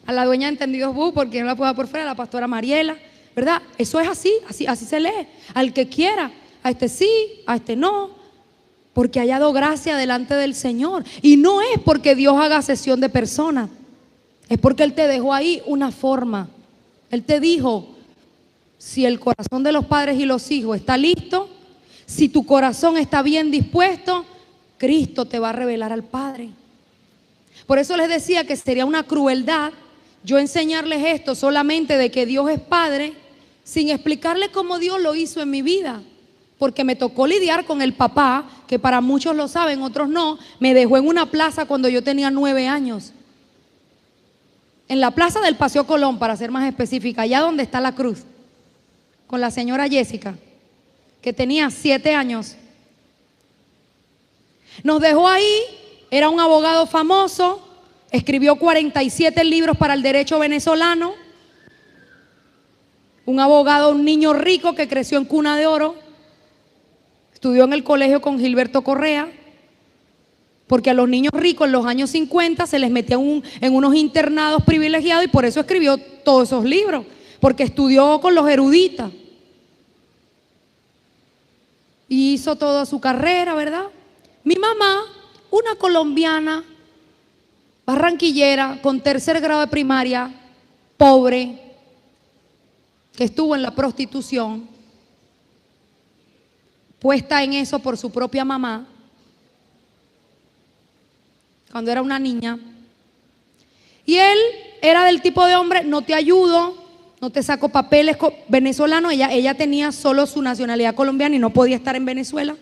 a la dueña de Entendidos Bus, porque no la puedo dar por fuera, a la pastora Mariela, ¿verdad? Eso es así se lee. Al que quiera, a este sí, a este no, porque haya dado gracia delante del Señor. Y no es porque Dios haga acepción de personas, es porque Él te dejó ahí una forma. Él te dijo: si el corazón de los padres y los hijos está listo, si tu corazón está bien dispuesto, Cristo te va a revelar al Padre. Por eso les decía que sería una crueldad yo enseñarles esto solamente de que Dios es Padre, sin explicarles cómo Dios lo hizo en mi vida. Porque me tocó lidiar con el papá, que para muchos lo saben, otros no. Me dejó en una plaza cuando yo tenía 9 años. En la plaza del Paseo Colón, para ser más específica, allá donde está la cruz, con la señora Jessica, que tenía 7 años. Nos dejó ahí. Era un abogado famoso, escribió 47 libros para el derecho venezolano, un abogado, un niño rico que creció en cuna de oro, estudió en el colegio con Gilberto Correa, porque a los niños ricos en los años 50 se les metía en unos internados privilegiados, y por eso escribió todos esos libros, porque estudió con los eruditas. Y hizo toda su carrera, ¿verdad? Mi mamá, una colombiana, barranquillera, con 3er grado de primaria, pobre, que estuvo en la prostitución, puesta en eso por su propia mamá, cuando era una niña. Y él era del tipo de hombre: no te ayudo, no te saco papeles venezolanos. Ella tenía solo su nacionalidad colombiana y no podía estar en Venezuela,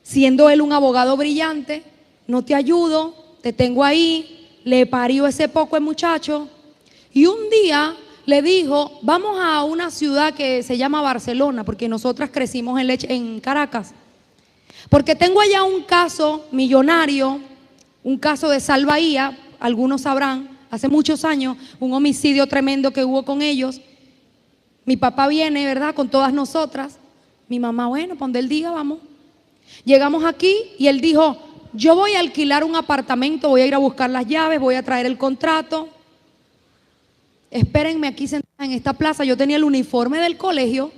siendo él un abogado brillante. No te ayudo, te tengo ahí. Le parió ese poco el muchacho, y un día le dijo: vamos a una ciudad que se llama Barcelona, porque nosotras crecimos en Caracas, porque tengo allá un caso millonario, un caso de Salvaía, algunos sabrán, hace muchos años, un homicidio tremendo que hubo con ellos. Mi papá viene, ¿verdad?, con todas nosotras. Mi mamá: bueno, para donde él diga, vamos. Llegamos aquí y él dijo: yo voy a alquilar un apartamento, voy a ir a buscar las llaves, voy a traer el contrato. Espérenme aquí sentada en esta plaza. Yo tenía el uniforme del colegio,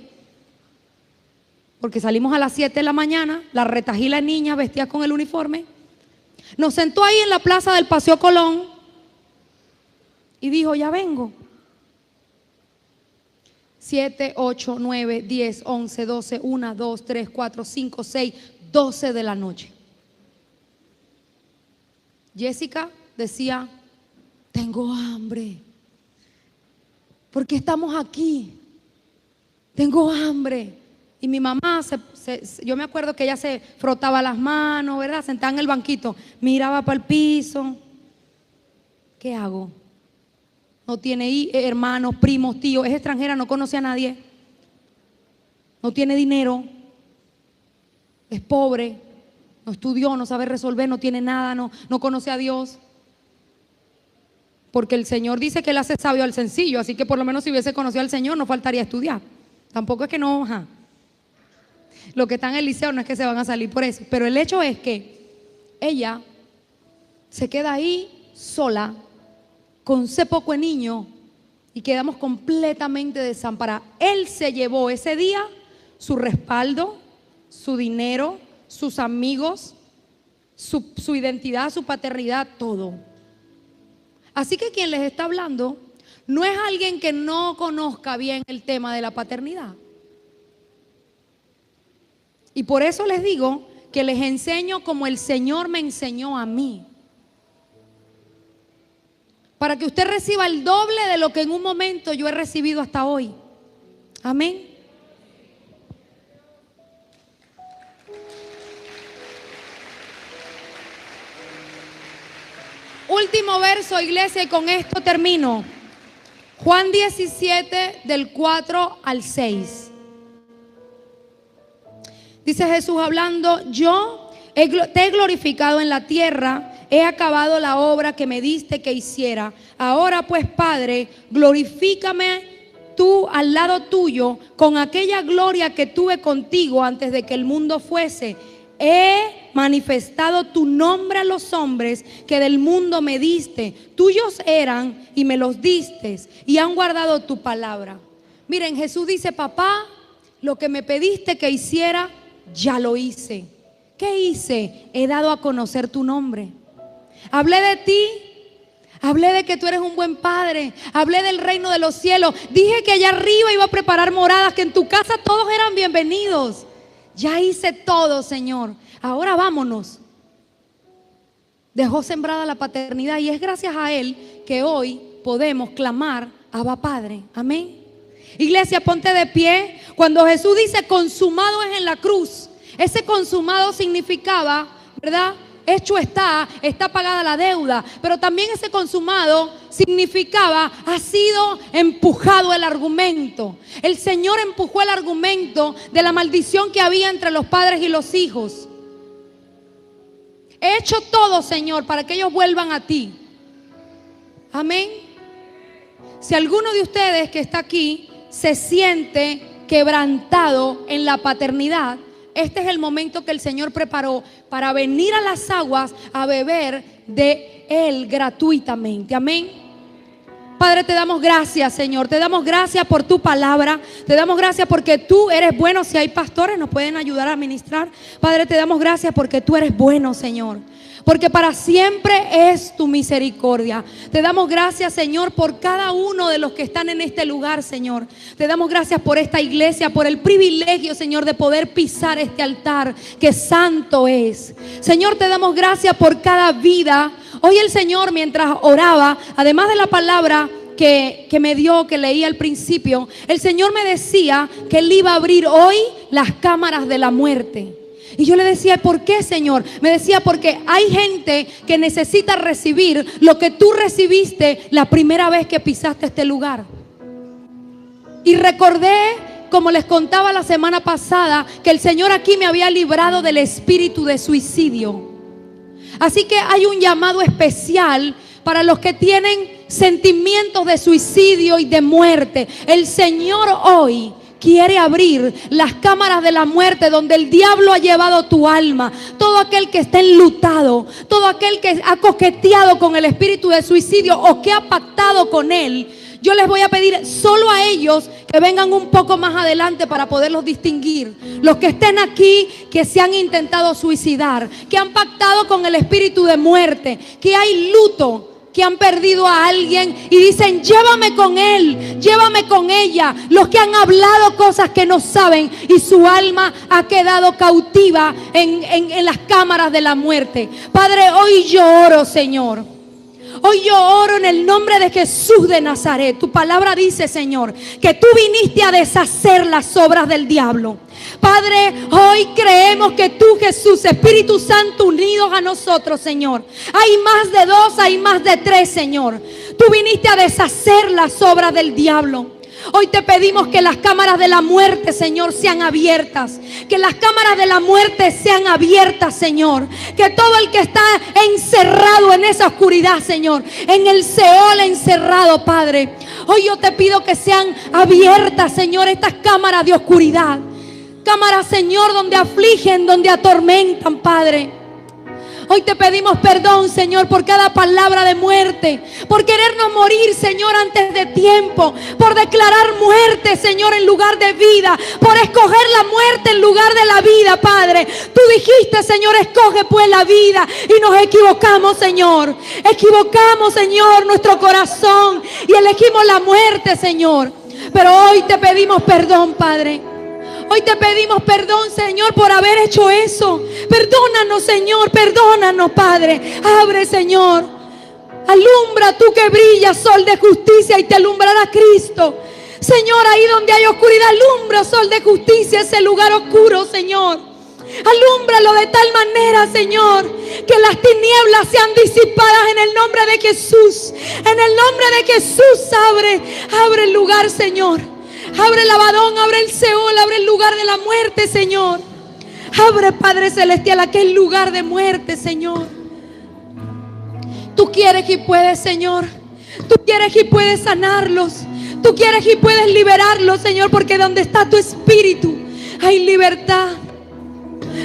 porque salimos a las 7 de la mañana, la retajila niña vestida con el uniforme. Nos sentó ahí en la plaza del Paseo Colón y dijo: ya vengo. 7, 8, 9, 10, 11, 12, 1, 2, 3, 4, 5, 6, 12 de la noche. Jessica decía: tengo hambre. ¿Por qué estamos aquí? Tengo hambre. Y mi mamá, yo me acuerdo que ella se frotaba las manos, ¿verdad? Sentada en el banquito, miraba para el piso. ¿Qué hago? No tiene hermanos, primos, tíos, es extranjera, no conoce a nadie. No tiene dinero. Es pobre. No estudió, no sabe resolver, no tiene nada, no conoce a Dios. Porque el Señor dice que Él hace sabio al sencillo. Así que por lo menos si hubiese conocido al Señor no faltaría estudiar. Tampoco es que no, Los que están en el liceo no es que se van a salir por eso. Pero el hecho es que ella se queda ahí sola, con ese poco de niño, y quedamos completamente desamparados. Él se llevó ese día su respaldo, su dinero, sus amigos, su identidad, su paternidad, todo. Así que quien les está hablando no es alguien que no conozca bien el tema de la paternidad. Y por eso les digo que les enseño como el Señor me enseñó a mí, para que usted reciba el doble de lo que en un momento yo he recibido hasta hoy. Amén. Último verso, iglesia, y con esto termino. Juan 17, del 4 al 6. Dice Jesús hablando: yo te he glorificado en la tierra, he acabado la obra que me diste que hiciera. Ahora pues, Padre, glorifícame tú al lado tuyo con aquella gloria que tuve contigo antes de que el mundo fuese. He manifestado tu nombre a los hombres que del mundo me diste. Tuyos eran y me los diste y han guardado tu palabra. Miren, Jesús dice: papá, lo que me pediste que hiciera, ya lo hice. ¿Qué hice? He dado a conocer tu nombre. Hablé de ti. Hablé de que tú eres un buen padre. Hablé del reino de los cielos. Dije que allá arriba iba a preparar moradas, que en tu casa todos eran bienvenidos. Ya hice todo, Señor. Ahora vámonos. Dejó sembrada la paternidad, y es gracias a Él que hoy podemos clamar: Abba Padre. Amén. Iglesia, ponte de pie. Cuando Jesús dice consumado es en la cruz, ese consumado significaba, ¿verdad? Hecho está pagada la deuda. Pero también ese consumado significaba: ha sido empujado el argumento. El Señor empujó el argumento de la maldición que había entre los padres y los hijos. He hecho todo, Señor, para que ellos vuelvan a ti. Amén. Si alguno de ustedes que está aquí se siente quebrantado en la paternidad, este es el momento que el Señor preparó para venir a las aguas a beber de Él gratuitamente. Amén. Padre, te damos gracias, Señor. Te damos gracias por tu palabra. Te damos gracias porque tú eres bueno. Si hay pastores, nos pueden ayudar a ministrar. Padre, te damos gracias porque tú eres bueno, Señor. Porque para siempre es tu misericordia. Te damos gracias, Señor, por cada uno de los que están en este lugar, Señor. Te damos gracias por esta iglesia, por el privilegio, Señor, de poder pisar este altar que santo es. Señor, te damos gracias por cada vida. Hoy el Señor, mientras oraba, además de la palabra que me dio, que leí al principio, el Señor me decía que Él iba a abrir hoy las cámaras de la muerte. Y yo le decía: ¿por qué, Señor? Me decía: porque hay gente que necesita recibir lo que tú recibiste la primera vez que pisaste este lugar. Y recordé, como les contaba la semana pasada, que el Señor aquí me había librado del espíritu de suicidio. Así que hay un llamado especial para los que tienen sentimientos de suicidio y de muerte. El Señor hoy quiere abrir las cámaras de la muerte donde el diablo ha llevado tu alma. Todo aquel que está enlutado, todo aquel que ha coqueteado con el espíritu de suicidio o que ha pactado con él, yo les voy a pedir solo a ellos que vengan un poco más adelante para poderlos distinguir. Los que estén aquí, que se han intentado suicidar, que han pactado con el espíritu de muerte, que hay luto que han perdido a alguien y dicen: llévame con él, llévame con ella. Los que han hablado cosas que no saben y su alma ha quedado cautiva en las cámaras de la muerte. Padre, hoy yo oro, Señor. Hoy yo oro en el nombre de Jesús de Nazaret. Tu palabra dice, Señor, que tú viniste a deshacer las obras del diablo. Padre, hoy creemos que tú, Jesús, Espíritu Santo, unidos a nosotros, Señor. Hay más de dos, hay más de tres, Señor. Tú viniste a deshacer las obras del diablo. Hoy te pedimos que las cámaras de la muerte, Señor, sean abiertas. Que las cámaras de la muerte sean abiertas, Señor. Que todo el que está encerrado en esa oscuridad, Señor, en el Seol encerrado, Padre, hoy yo te pido que sean abiertas, Señor, estas cámaras de oscuridad. Cámaras, Señor, donde afligen, donde atormentan, Padre. Hoy te pedimos perdón, Señor, por cada palabra de muerte, por querernos morir, Señor, antes de tiempo, por declarar muerte, Señor, en lugar de vida, por escoger la muerte en lugar de la vida, Padre. Tú dijiste, Señor, escoge pues la vida, y nos equivocamos, Señor. Equivocamos, Señor, nuestro corazón y elegimos la muerte, Señor. Pero hoy te pedimos perdón, Padre. Hoy te pedimos perdón, Señor, por haber hecho eso. Perdónanos, Señor, perdónanos, Padre. Abre, Señor. Alumbra tú que brillas, sol de justicia, y te alumbrará Cristo. Señor, ahí donde hay oscuridad, alumbra, sol de justicia, ese lugar oscuro, Señor. Alúmbralo de tal manera, Señor, que las tinieblas sean disipadas en el nombre de Jesús. En el nombre de Jesús, abre el lugar, Señor. Abre el Abadón, abre el Seol, abre el lugar de la muerte, Señor. Abre, Padre Celestial, aquel lugar de muerte, Señor. Tú quieres y puedes, Señor. Tú quieres y puedes sanarlos. Tú quieres y puedes liberarlos, Señor, porque donde está tu espíritu hay libertad.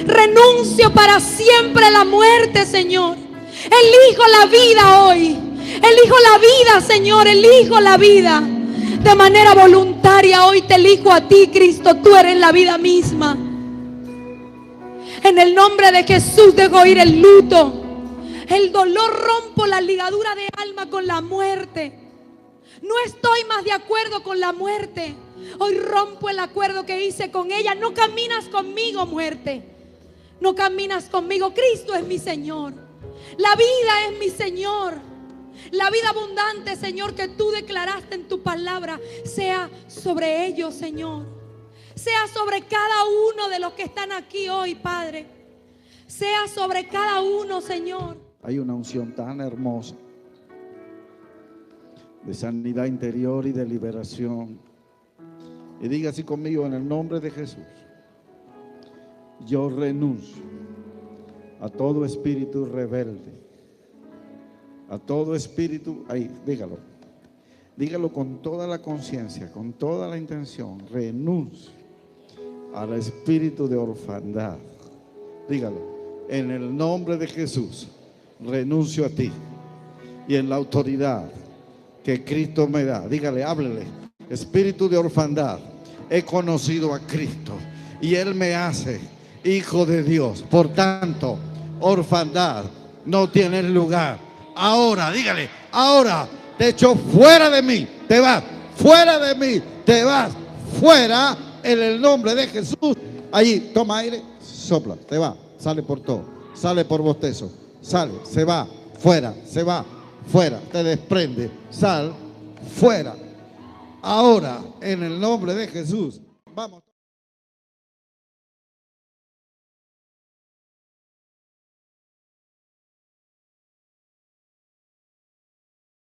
Renuncio para siempre a la muerte, Señor. Elijo la vida hoy. Elijo la vida, Señor. Elijo la vida. De manera voluntaria hoy te elijo a ti, Cristo. Tú eres la vida misma. En el nombre de Jesús dejo ir el luto, el dolor. Rompo la ligadura de alma con la muerte. No estoy más de acuerdo con la muerte. Hoy rompo el acuerdo que hice con ella. No caminas conmigo, muerte. No caminas conmigo. Cristo es mi Señor. La vida es mi Señor. La vida abundante, Señor, que tú declaraste en tu palabra, sea sobre ellos, Señor. Sea sobre cada uno de los que están aquí hoy, Padre. Sea sobre cada uno, Señor. Hay una unción tan hermosa de sanidad interior y de liberación. Y diga así conmigo: en el nombre de Jesús, yo renuncio a todo espíritu rebelde, a todo espíritu, ahí, dígalo con toda la conciencia, con toda la intención. Renuncio al espíritu de orfandad. Dígalo: en el nombre de Jesús, renuncio a ti y en la autoridad que Cristo me da. Dígale, háblele: espíritu de orfandad, he conocido a Cristo y Él me hace hijo de Dios. Por tanto, orfandad no tiene lugar. Ahora, dígale, ahora te echo fuera de mí, te vas, fuera de mí, te vas, fuera, en el nombre de Jesús. Allí, toma aire, sopla, te va, sale por todo, sale por bostezo, sale, se va, fuera, te desprende, sal, fuera. Ahora, en el nombre de Jesús, vamos.